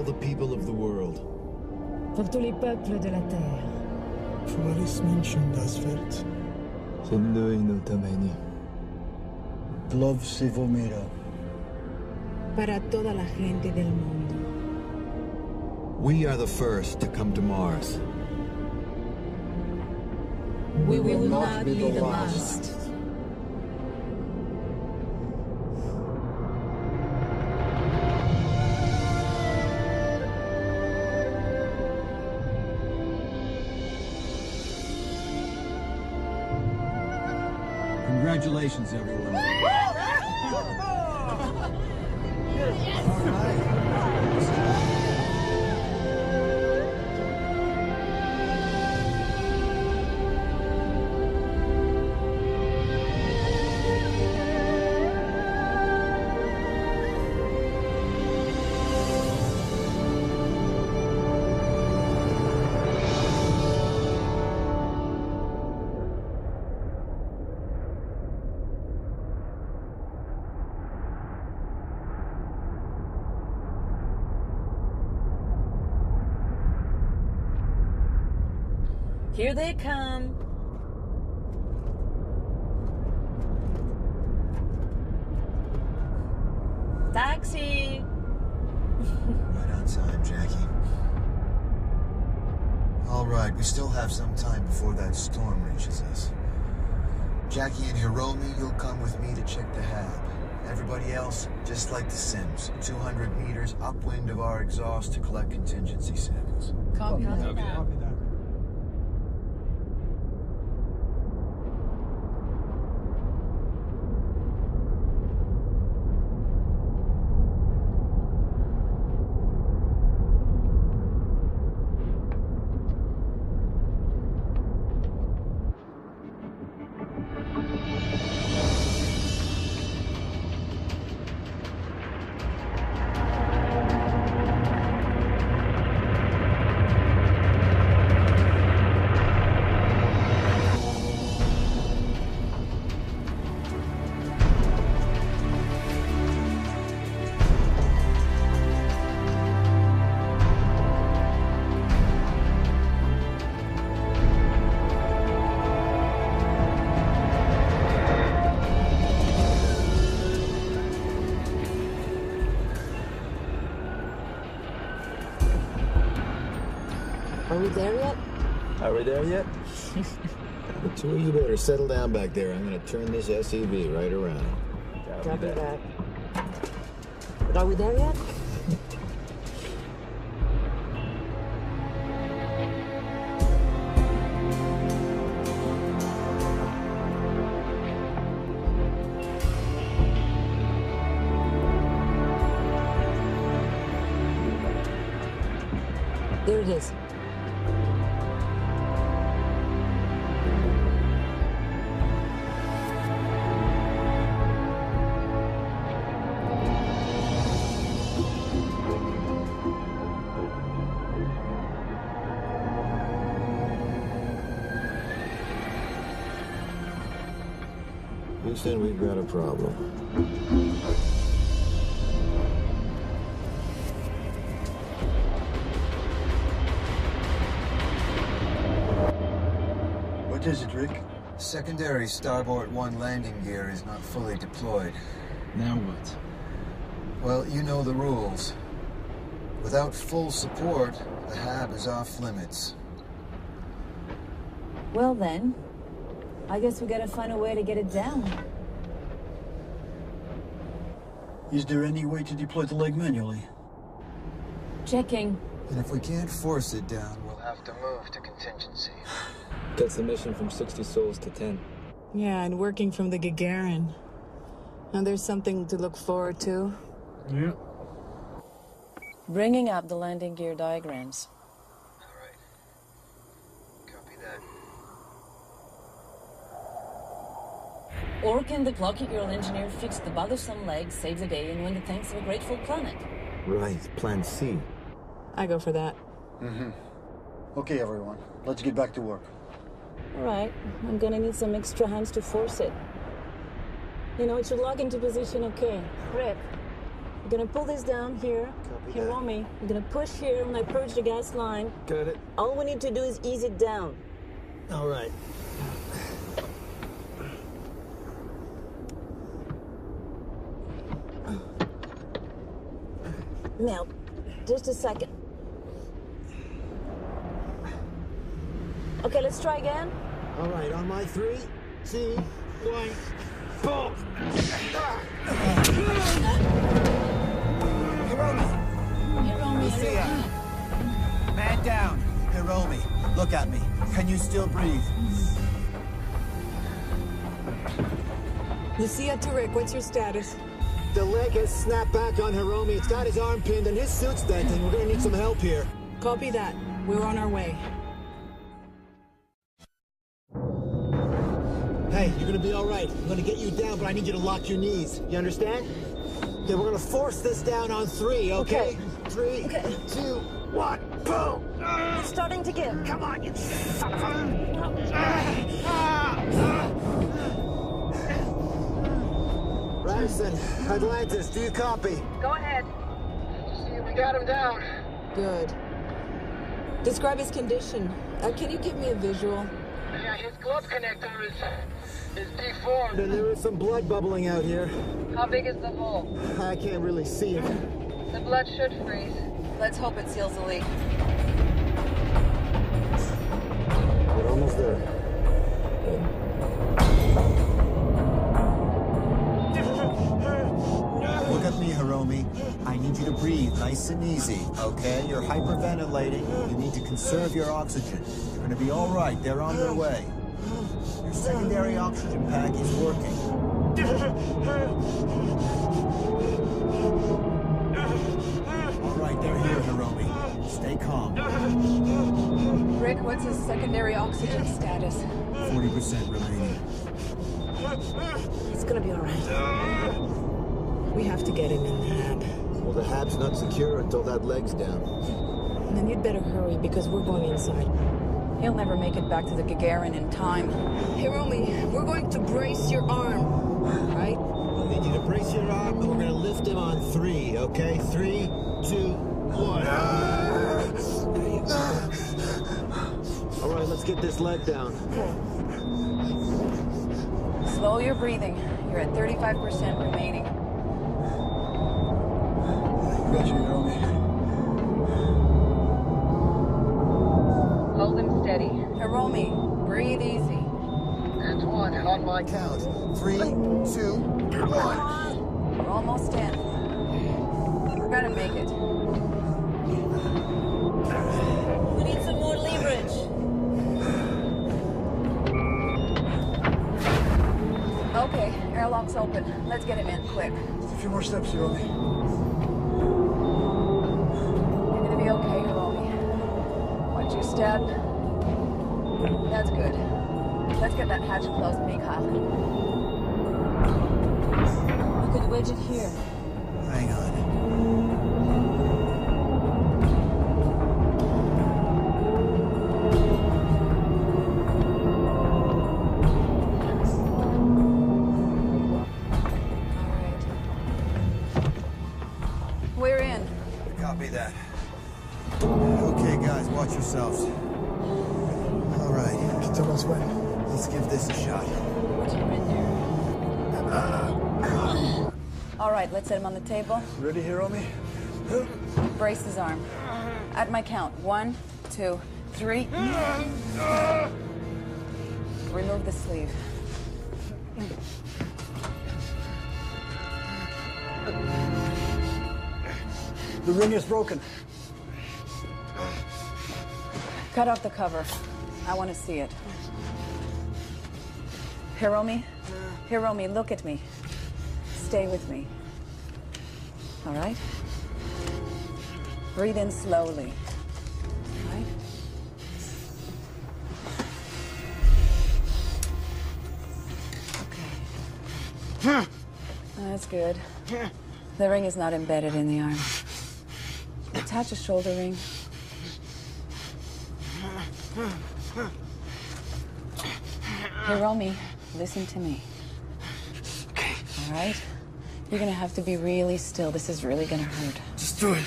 the people of the world. Pour tous les peuples de la terre. Für alles Menschen das Welt. Sendoi no tameni. Love se vomera. Para toda la gente del mundo. We are the first to come to Mars. We will not be the last. Congratulations, everyone. Here they come. Taxi! Right on time, Jackie. All right, we still have some time before that storm reaches us. Jackie and Hiromi, you'll come with me to check the hab. Everybody else, just like The Sims, 200 meters upwind of our exhaust to collect contingency samples. Copy that. Copy that. Are we there yet? Are we there yet? The two of you better settle down back there. I'm going to turn this SUV right around. Copy that. But are we there yet? There it is. Houston, we've got a problem. What is it, Rick? Secondary starboard 1 landing gear is not fully deployed. Now what? Well, you know the rules. Without full support, the hab is off limits. Well then, I guess we gotta find a way to get it down. Is there any way to deploy the leg manually? Checking. And if we can't force it down, we'll have to move to contingency. Cuts the mission from 60 souls to 10. Yeah, and working from the Gagarin. Now there's something to look forward to. Yeah. Bringing up the landing gear diagrams. Copy that. Or can the clocky girl engineer fix the bothersome leg, save the day, and win the thanks of a grateful planet? Right, plan C. I go for that. Mm-hmm. Okay, everyone. Let's get back to work. All right, I'm gonna need some extra hands to force it. You know, it should lock into position okay. Rip, We're gonna pull this down here. Hiromi, we're gonna push here when I approach the gas line. Got it. All we need to do is ease it down. All right. Now, just a second. Okay, let's try again. All right, on my 3, 2, 1, boom! Hiromi, Lucia. Man down. Hiromi, look at me. Can you still breathe? Lucia Tariq, what's your status? The leg has snapped back on Hiromi. It's got his arm pinned and his suit's dented. We're gonna need some help here. Copy that. We're on our way. Hey, you're gonna be all right. I'm gonna get you down, but I need you to lock your knees. You understand? Okay, we're gonna force this down on 3, okay? 3, 2, 1, boom! It's starting to give. Come on, you Radisson, Atlantis, do you copy? Go ahead. We got him down. Good. Describe his condition. Can you give me a visual? Yeah, his glove connector is deformed, and there is some blood bubbling out here. How big is the hole? I can't really see it. The blood should freeze. Let's hope it seals the leak. We're almost there. Look at me, Hiromi. I need you to breathe nice and easy, okay? You're hyperventilating. You need to conserve your oxygen. You're gonna be all right. They're on their way. Your secondary oxygen pack is working. All right, they're here, Hiromi. Stay calm. Rick, what's his secondary oxygen status? 40% remaining. It's gonna be all right. We have to get him in the hab. Well, the hab's not secure until that leg's down. And then you'd better hurry because we're going inside. He'll never make it back to the Gagarin in time. Hiromi, we're going to brace your arm, right? I need you to brace your arm, and we're gonna lift him on 3, okay? 3, 2, 1. All right, let's get this leg down. Slow your breathing. You're at 35% remaining. Got you, Hiromi. Hold him steady. Hiromi, breathe easy. And 1 on my count. 3, 2, 1. We're almost in. We're gonna make it. We need some more leverage. Okay, airlock's open. Let's get him in quick. Just a few more steps, Hiromi. You're gonna be okay, Hiromi. Watch your step. That's good. Let's get that hatch closed, Mikhail. We could wedge it here. Hang on. We're in. Copy that. Okay, guys, watch yourselves. All right. Let's give this a shot. All right, let's set him on the table. Ready, Hiromi? Brace his arm. At my count. 1, 2, 3. Remove the sleeve. The ring is broken. Cut off the cover. I want to see it. Hiromi? Hiromi, look at me. Stay with me. All right? Breathe in slowly. All right? Okay. That's good. The ring is not embedded in the arm. Attach a shoulder ring. Hiromi, listen to me. All right? You're gonna have to be really still. This is really gonna hurt. Just do it.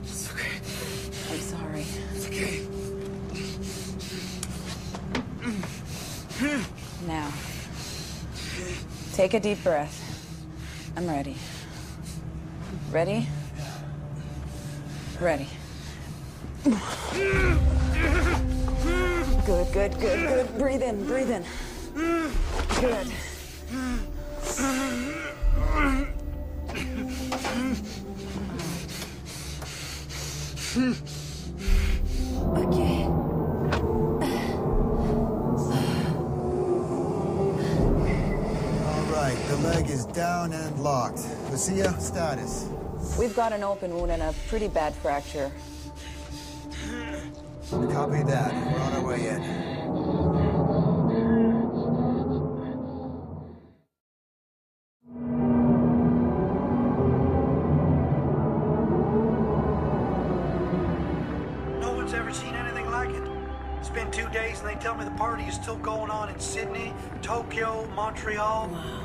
It's okay. I'm sorry. It's okay. Now, take a deep breath. I'm ready. Ready? Ready. Good, good, good, good. Breathe in, breathe in. Good. Okay. All right, the leg is down and locked. Lucia, status. We've got an open wound and a pretty bad fracture. Copy that. We're on our way in. No one's ever seen anything like it. It's been 2 days and they tell me the party is still going on in Sydney, Tokyo, Montreal. Wow.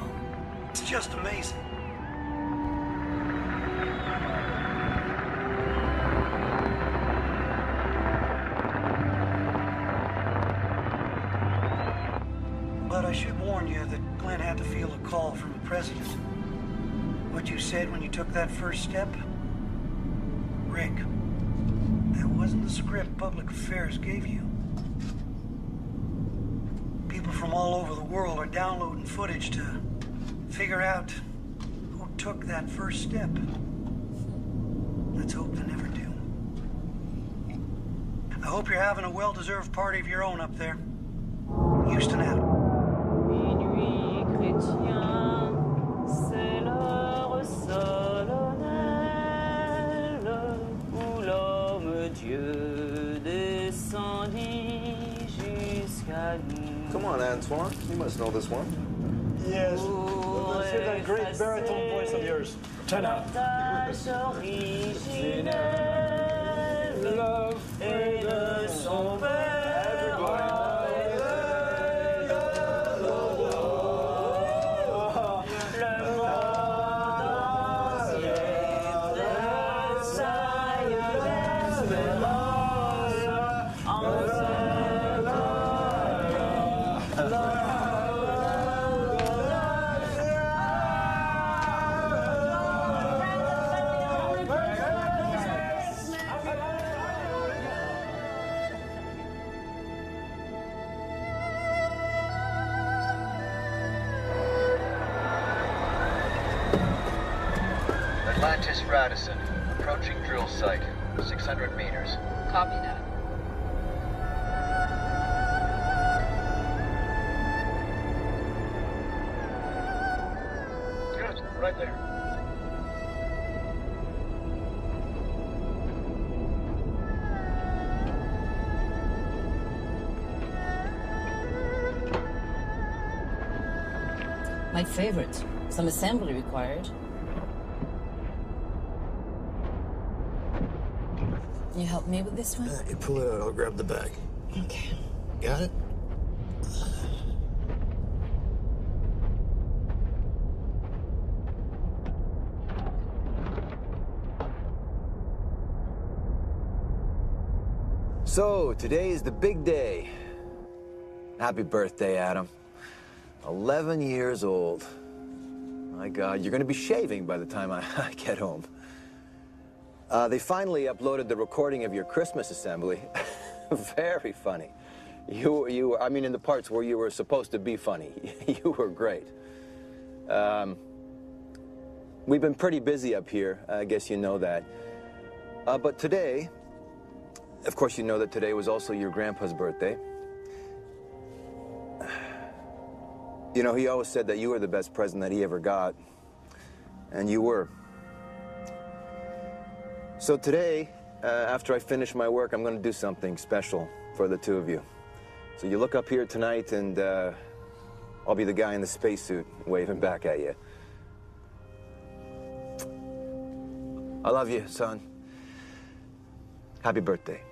It's just amazing. But I should warn you that Glenn had to feel a call from the president. What you said when you took that first step? Rick, that wasn't the script Public Affairs gave you. People from all over the world are downloading footage to figure out who took that first step. Let's hope they never do. I hope you're having a well-deserved party of your own up there. Houston out. Minuit chrétien, c'est l'heure solennelle où l'homme Dieu descendit jusqu'à nous. Come on, Antoine. You must know this one. Yes. Let's hear that great baritone voice of yours. 10 out. Partage originelle et de son père. Atlantis Radisson, approaching drill site, 600 meters. Copy that. Good, right there. My favorite. Some assembly required. Can you help me with this one? You pull it out, I'll grab the bag. Okay. Got it? So, today is the big day. Happy birthday, Adam. 11 years old. My God, you're gonna be shaving by the time I get home. They finally uploaded the recording of your Christmas assembly. Very funny. I mean, in the parts where you were supposed to be funny, you were great. We've been pretty busy up here, I guess you know that. But today, of course you know that today was also your grandpa's birthday. You know, he always said that you were the best present that he ever got, and you were. So today, after I finish my work, I'm going to do something special for the two of you. So you look up here tonight, and I'll be the guy in the spacesuit waving back at you. I love you, son. Happy birthday.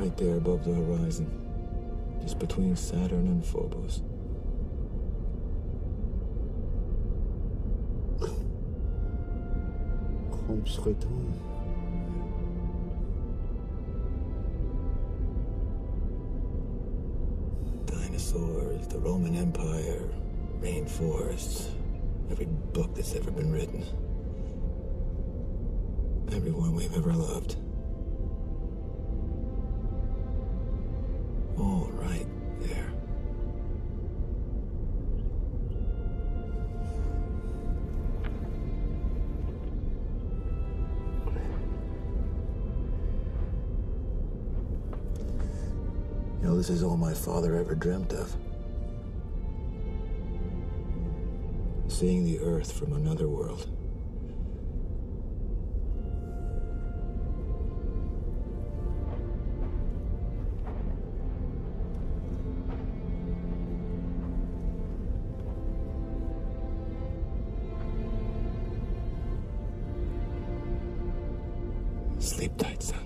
Right there above the horizon. Just between Saturn and Phobos. Dinosaurs, the Roman Empire, rainforests, every book that's ever been written. Everyone we've ever loved. All right there. You know, this is all my father ever dreamt of. Seeing the Earth from another world. Sleep tight, son.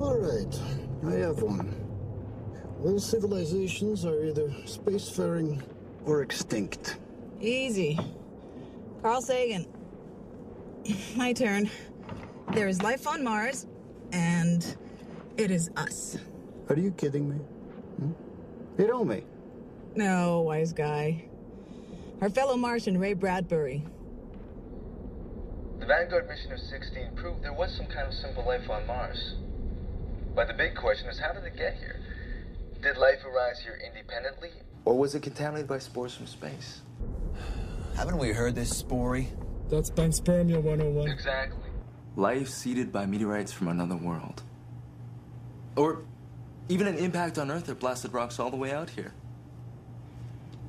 All right, I have one. All civilizations are either spacefaring or extinct. Easy. Carl Sagan. My turn. There is life on Mars, and it is us. Are you kidding me? You know me. No, wise guy. Our fellow Martian, Ray Bradbury. The Vanguard mission of 16 proved there was some kind of simple life on Mars. But the big question is, how did it get here? Did life arise here independently, or was it contaminated by spores from space? Haven't we heard this, Spory? That's Panspermia 101. Exactly. Life seeded by meteorites from another world. Or even an impact on Earth that blasted rocks all the way out here.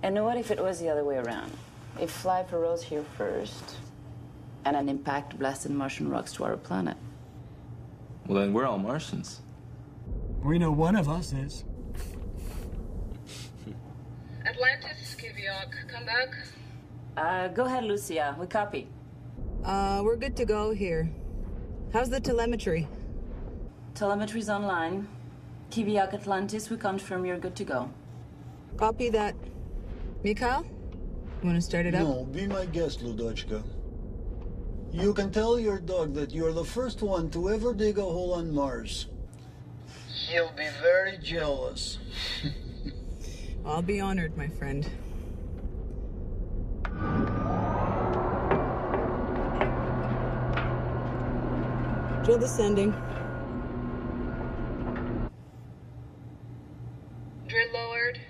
And what if it was the other way around? If life arose here first, and an impact blasted Martian rocks to our planet? Well, then we're all Martians. We know one of us is. Atlantis, Kiviok, come back. Go ahead, Lucia. We copy. We're good to go here. How's the telemetry? Telemetry's online. Kiviak Atlantis, we confirm you're good to go. Copy that. Mikhail? You want to start it up? No, be my guest, Ludochka. You can tell your dog that you're the first one to ever dig a hole on Mars. He'll be very jealous. I'll be honored, my friend. Drill descending. Drill lowered.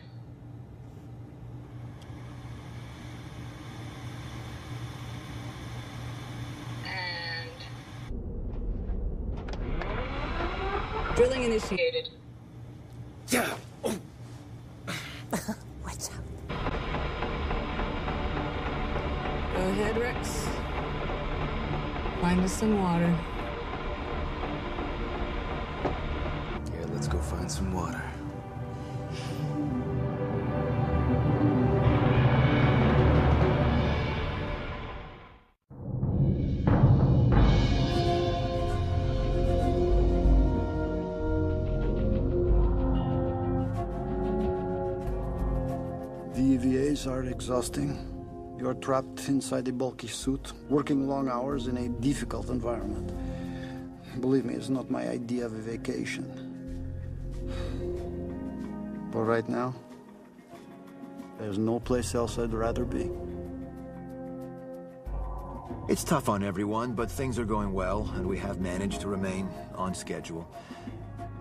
And drilling initiated. Yeah. Watch out. Go ahead, Rex. Find us some water. Yeah, let's go find some water. The EVAs are exhausting. You're trapped inside a bulky suit, working long hours in a difficult environment. Believe me, it's not my idea of a vacation. But right now, there's no place else I'd rather be. It's tough on everyone, but things are going well, and we have managed to remain on schedule.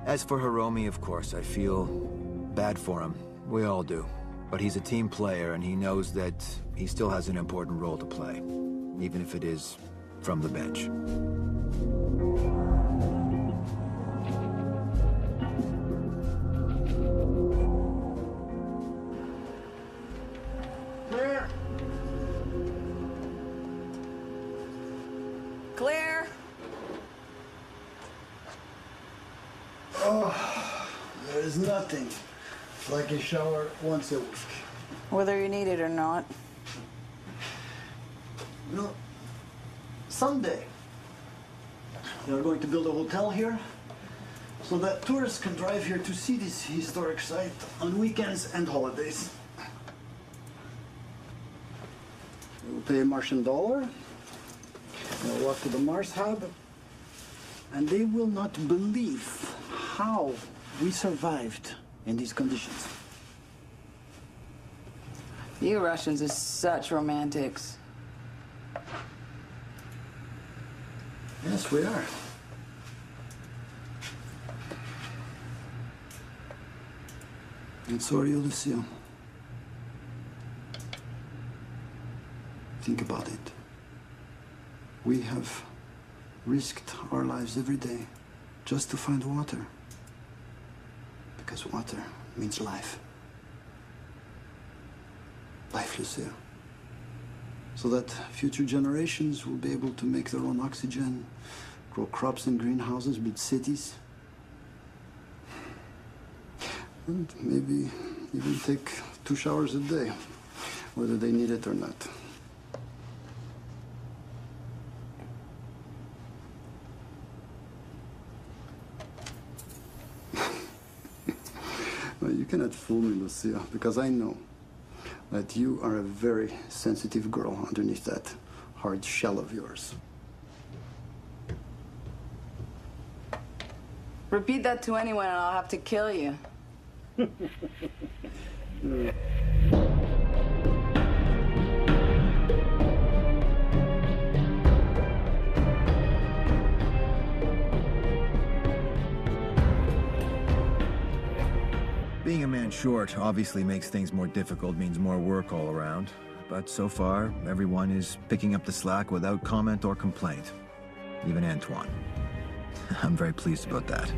As for Hiromi, of course, I feel bad for him. We all do. But he's a team player, and he knows that he still has an important role to play, even if it is from the bench. There's nothing like a shower once a week. Whether you need it or not. You know, someday they're going to build a hotel here so that tourists can drive here to see this historic site on weekends and holidays. They'll pay a Martian dollar, they'll walk to the Mars hub, and they will not believe how we survived in these conditions. You Russians are such romantics. Yes, we are. And so are you, Lucille. Think about it. We have risked our lives every day just to find water. Because water means life. Life, Lucille. So that future generations will be able to make their own oxygen, grow crops in greenhouses, build cities, and maybe even take 2 showers a day, whether they need it or not. Well, you cannot fool me, Lucia, because I know that you are a very sensitive girl underneath that hard shell of yours. Repeat that to anyone and I'll have to kill you. Being a man short obviously makes things more difficult, means more work all around. But so far, everyone is picking up the slack without comment or complaint. Even Antoine. I'm very pleased about that.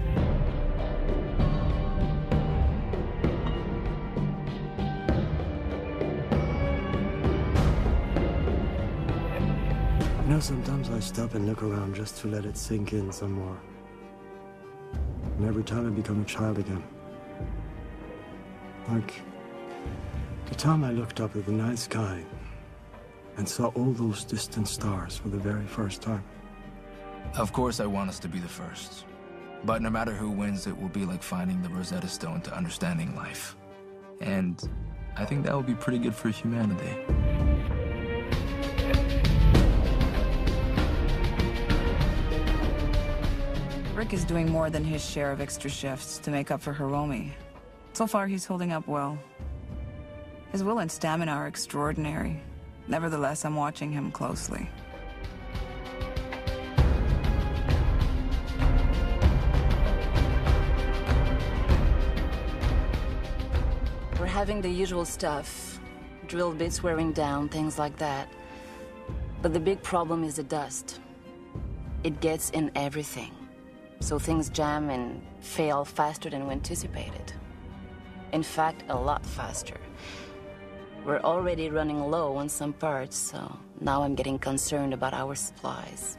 You know, sometimes I stop and look around just to let it sink in some more. And every time I become a child again. Like the time I looked up at the night sky and saw all those distant stars for the very first time. Of course I want us to be the first. But no matter who wins, it will be like finding the Rosetta Stone to understanding life. And I think that would be pretty good for humanity. Rick is doing more than his share of extra shifts to make up for Hiromi. So far, he's holding up well. His will and stamina are extraordinary. Nevertheless, I'm watching him closely. We're having the usual stuff. Drill bits wearing down, things like that. But the big problem is the dust. It gets in everything. So things jam and fail faster than we anticipated. In fact, a lot faster. We're already running low on some parts, so now I'm getting concerned about our supplies.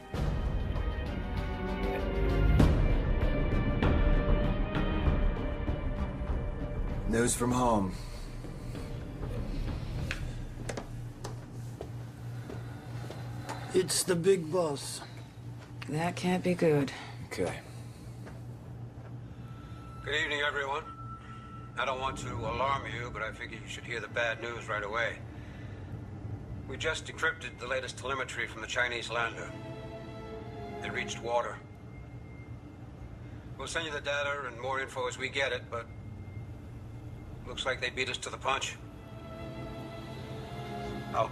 News from home. It's the big boss. That can't be good. Okay. Good evening, everyone. I don't want to alarm you, but I figure you should hear the bad news right away. We just decrypted the latest telemetry from the Chinese lander. They reached water. We'll send you the data and more info as we get it, but looks like they beat us to the punch. Oh.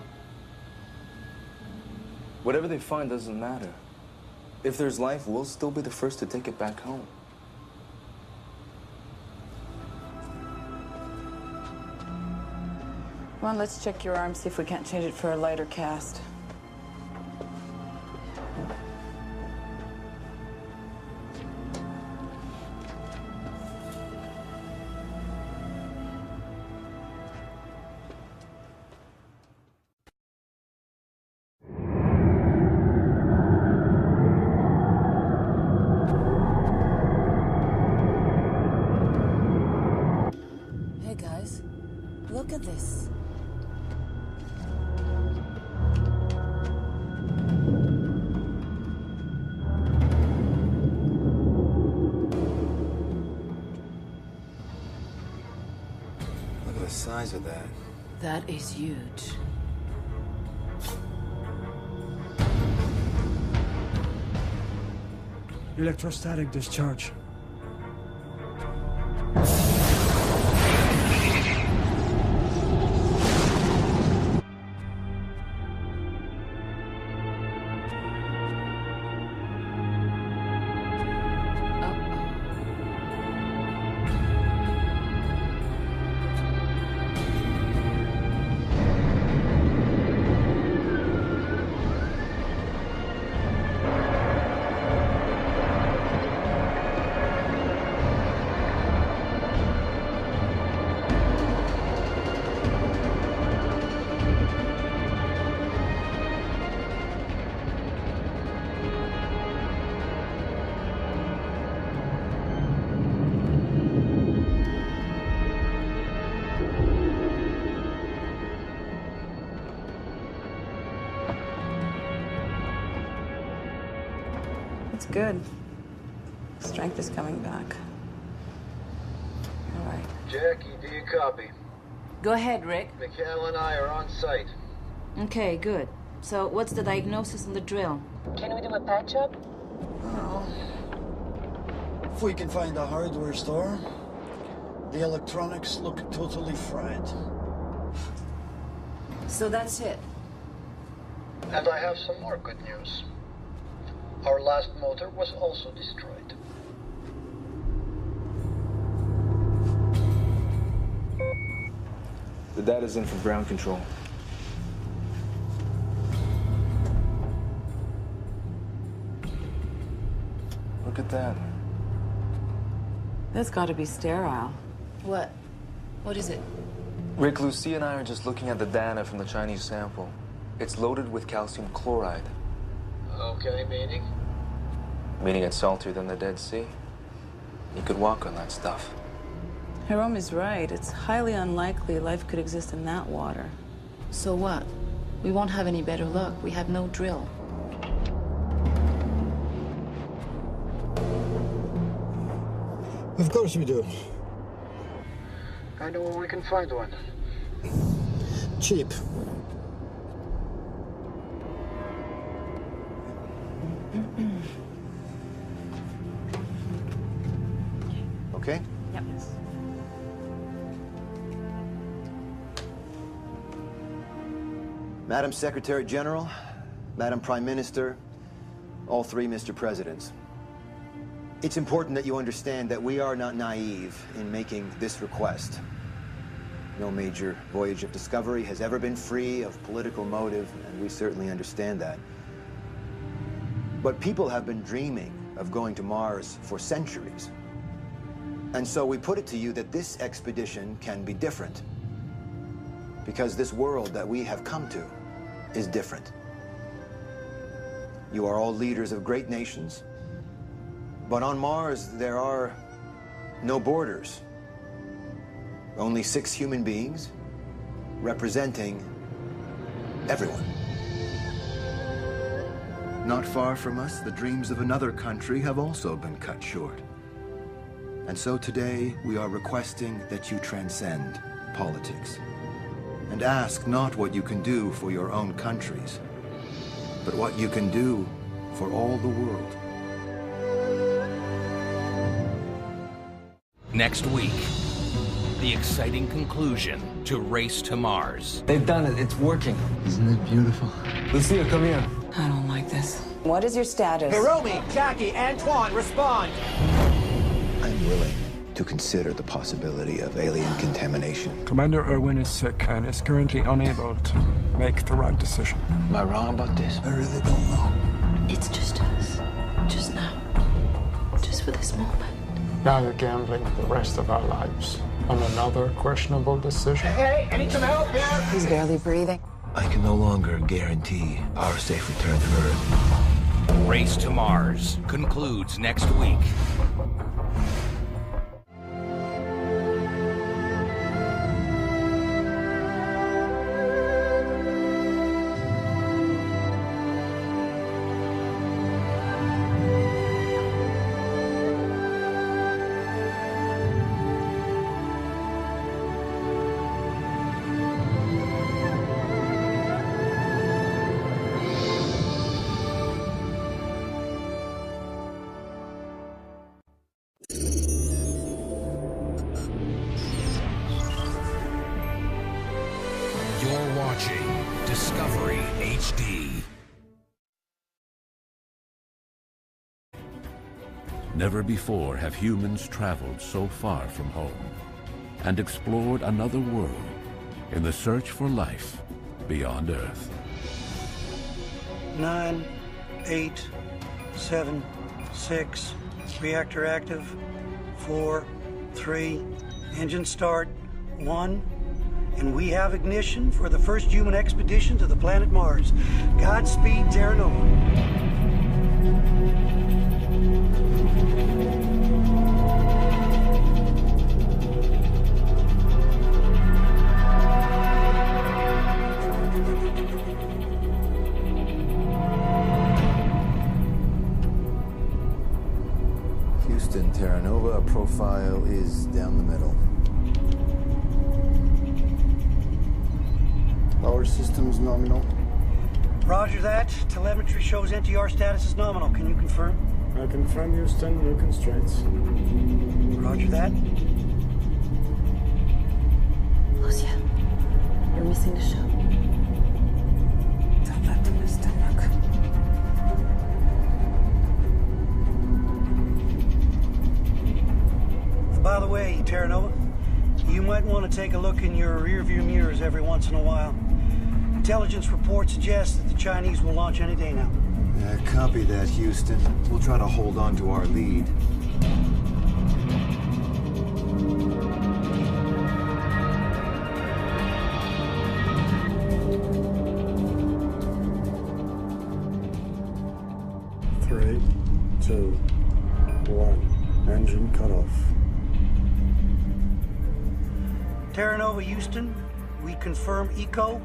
Whatever they find doesn't matter. If there's life, we'll still be the first to take it back home. Come on, let's check your arm, see if we can't change it for a lighter cast. this. Look at the size of that. That is huge. Electrostatic discharge. It's good. Strength is coming back. All right. Jackie, do you copy? Go ahead, Rick. Mikhail and I are on site. Okay, good. So, what's the diagnosis on the drill? Can we do a patch-up? If we can find a hardware store, the electronics look totally fried. So that's it. And I have some more good news. Our last motor was also destroyed. The data's in from ground control. Look at that. That's got to be sterile. What? What is it? Rick, Lucy and I are just looking at the data from the Chinese sample. It's loaded with calcium chloride. Okay, meaning? Meaning it's saltier than the Dead Sea. You could walk on that stuff. Hiromi's right. It's highly unlikely life could exist in that water. So what? We won't have any better luck. We have no drill. Of course we do. I know where we can find one. Cheap. Okay? Yep. Madam Secretary General, Madam Prime Minister, all three Mr. Presidents. It's important that you understand that we are not naive in making this request. No major voyage of discovery has ever been free of political motive, and we certainly understand that. But people have been dreaming of going to Mars for centuries. And so we put it to you that this expedition can be different. Because this world that we have come to is different. You are all leaders of great nations. But on Mars, there are no borders. Only 6 human beings representing everyone. Not far from us, the dreams of another country have also been cut short. And so today, we are requesting that you transcend politics and ask not what you can do for your own countries, but what you can do for all the world. Next week, the exciting conclusion to Race to Mars. They've done it. It's working. Isn't it beautiful? Lucia, come here. I don't like this. What is your status? Hiromi, Jackie, Antoine, respond! I'm willing to consider the possibility of alien contamination. Commander Irwin is sick and is currently unable to make the right decision. Am I wrong about this? I really don't know. It's just us. Just now. Just for this moment. Now you're gambling the rest of our lives on another questionable decision. Hey, I need some help here! He's barely breathing. I can no longer guarantee our safe return to Earth. Race to Mars concludes next week. HD. Never before have humans traveled so far from home and explored another world in the search for life beyond Earth. 9, 8, 7, 6, reactor active, 4, 3, engine start, 1, and we have ignition for the first human expedition to the planet Mars. Godspeed, Terra Nova. Houston, Terra Nova, profile is down the middle. Power systems nominal. Roger that. Telemetry shows NTR status is nominal. Can you confirm? I confirm, Houston. No constraints. Roger that. Lucia, you're missing the show. Don't let them miss Denmark. By the way, Terra Nova, you might want to take a look in your rearview mirrors every once in a while. Intelligence reports suggest that the Chinese will launch any day now. Copy that, Houston. We'll try to hold on to our lead. Three, 2, 1. Engine cut off. Terra Nova, Houston, we confirm ECO.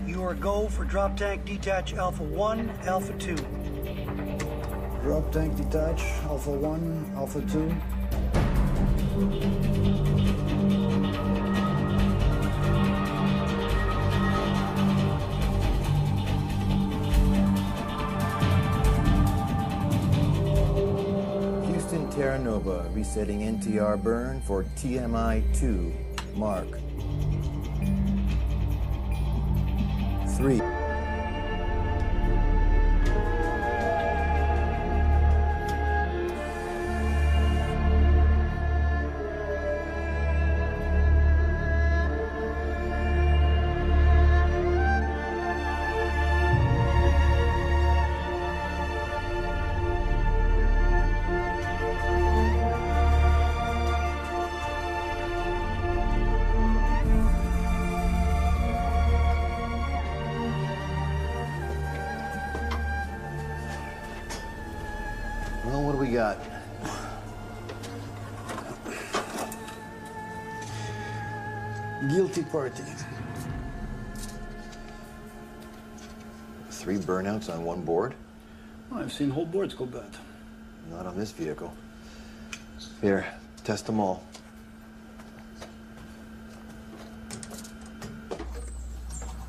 You are go for drop tank detach Alpha 1, Alpha 2. Drop tank detach, Alpha 1, Alpha 2. Houston, Terra Nova, resetting NTR burn for TMI-2. Mark. 3. Well, what do we got? Guilty party. 3 burnouts on one board? Oh, I've seen whole boards go bad. Not on this vehicle. Here, test them all.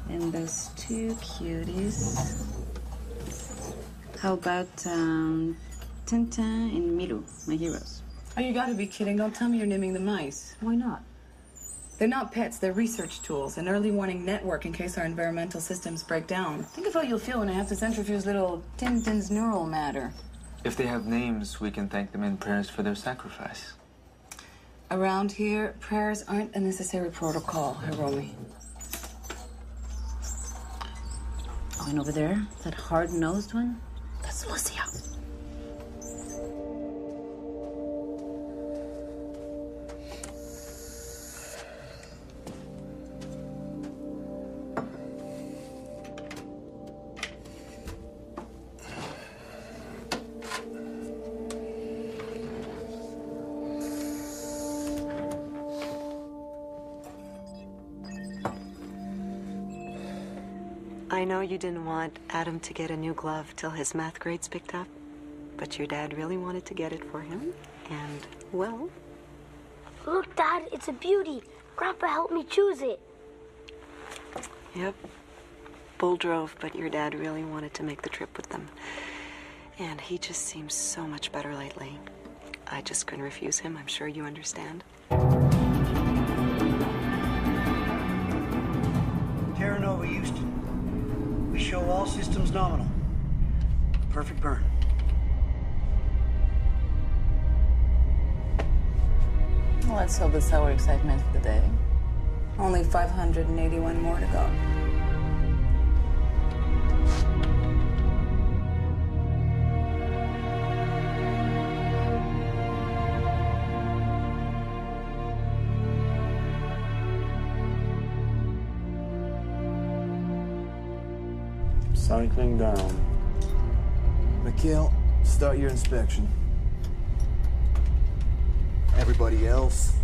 And those 2 cuties. How about Tintin and Miru, my heroes? Oh, you gotta be kidding. Don't tell me you're naming the mice. Why not? They're not pets, they're research tools, an early warning network in case our environmental systems break down. Think of how you'll feel when I have to centrifuge little Tintin's neural matter. If they have names, we can thank them in prayers for their sacrifice. Around here, prayers aren't a necessary protocol, Hiromi. Oh, and over there, that hard-nosed one? That's Lucia. I know you didn't want Adam to get a new glove till his math grades picked up, but your dad really wanted to get it for him, and, well... Look, Dad, it's a beauty. Grandpa helped me choose it. Yep. Bull drove, but your dad really wanted to make the trip with them. And he just seems so much better lately. I just couldn't refuse him. I'm sure you understand. Terra Nova, Houston. We show all systems nominal. Perfect burn. Well, let's hope that's our excitement for the day. Only 581 more to go. Cycling down. Mikhail, start your inspection. Everybody else,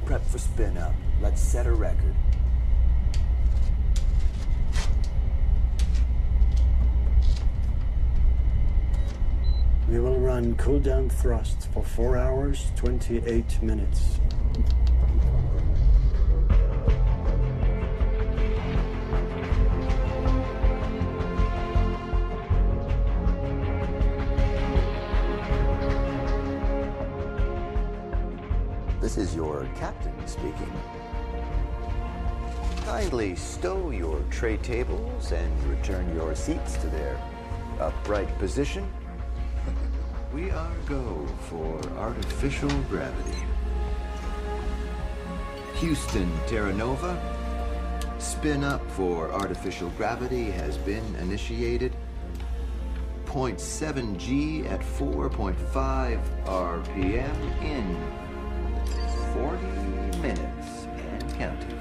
prep for spin up. Let's set a record. We will run cool-down thrusts for 4 hours, 28 minutes. This is your captain speaking. Kindly stow your tray tables and return your seats to their upright position. We are go for artificial gravity. Houston, Terra Nova. Spin up for artificial gravity has been initiated. 0.7 G at 4.5 RPM in 40 minutes and counting.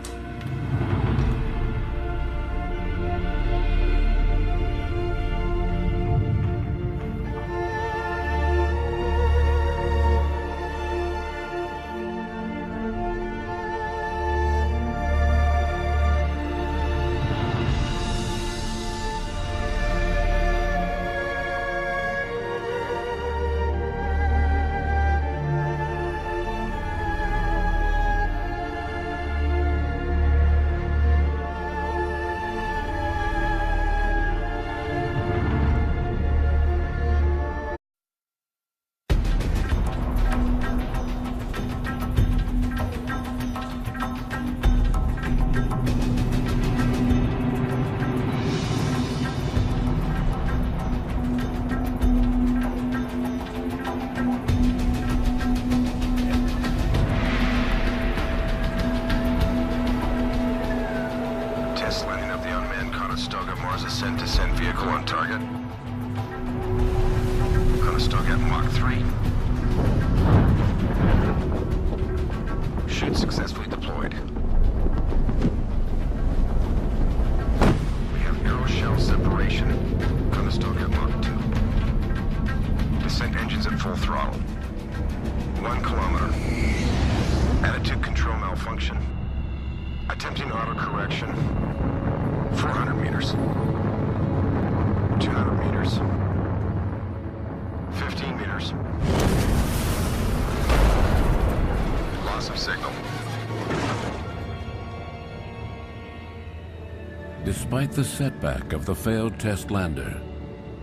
Despite the setback of the failed test lander,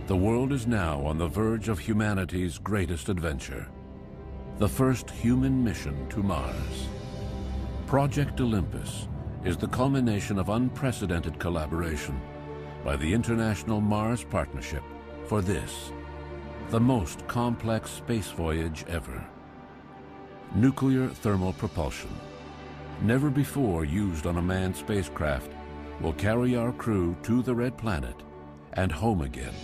the world is now on the verge of humanity's greatest adventure, the first human mission to Mars. Project Olympus is the culmination of unprecedented collaboration by the International Mars Partnership for this, the most complex space voyage ever. Nuclear thermal propulsion, never before used on a manned spacecraft, will carry our crew to the Red Planet and home again.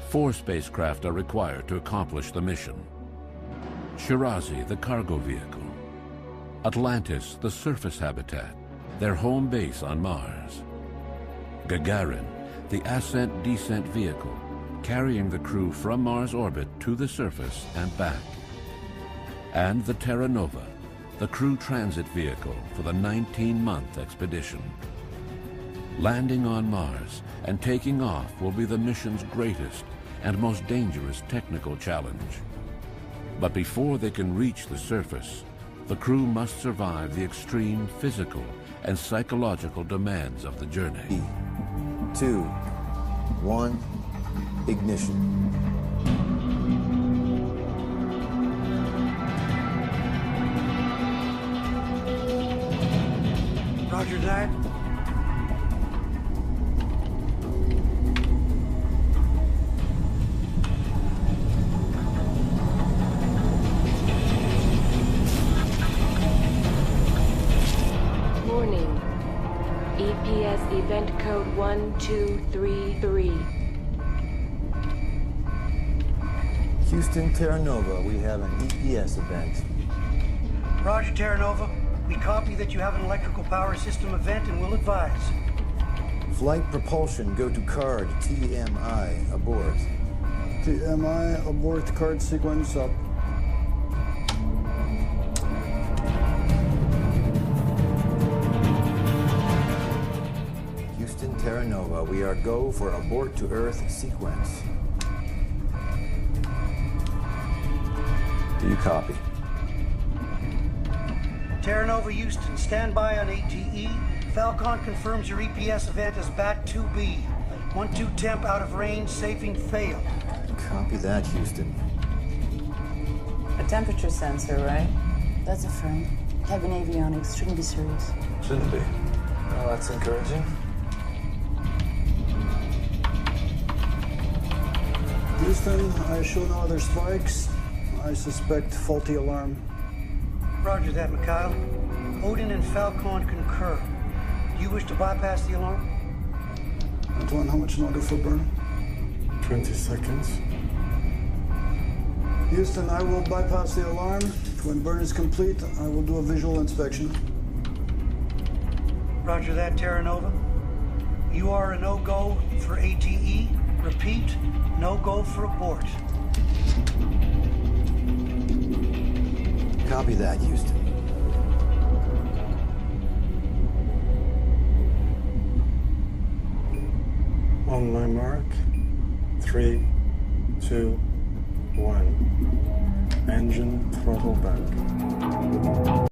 4 spacecraft are required to accomplish the mission. Shirazi, the cargo vehicle. Atlantis, the surface habitat, their home base on Mars. Gagarin, the ascent-descent vehicle, carrying the crew from Mars orbit to the surface and back. And the Terra Nova, the crew transit vehicle for the 19-month expedition. Landing on Mars and taking off will be the mission's greatest and most dangerous technical challenge. But before they can reach the surface, the crew must survive the extreme physical and psychological demands of the journey. 2, 1, ignition. Roger that. Houston, Terra Nova, we have an EPS event. Roger, Terra Nova. We copy that you have an electrical power system event and will advise. Flight propulsion, go to card, TMI, abort. TMI, abort card sequence up. Houston, Terra Nova, we are go for abort to Earth sequence. Do you copy? Terra Nova Houston, stand by on ATE. Falcon confirms your EPS event as BAT-2B. 1-2 temp out of range, safing failed. Copy that, Houston. A temperature sensor, right? That's affirmed. Cabin avionics shouldn't be serious. Shouldn't be. Well, that's encouraging. Houston, I show no other spikes. I suspect faulty alarm. Roger that, Mikhail. Odin and Falcon concur. Do you wish to bypass the alarm? Antoine, how much longer for burn? 20 seconds. Houston, I will bypass the alarm. When burn is complete, I will do a visual inspection. Roger that, Terra Nova. You are a no-go for ATE. Repeat, no-go for abort. Copy that, Houston. On my mark, 3, 2, 1. Engine throttle back.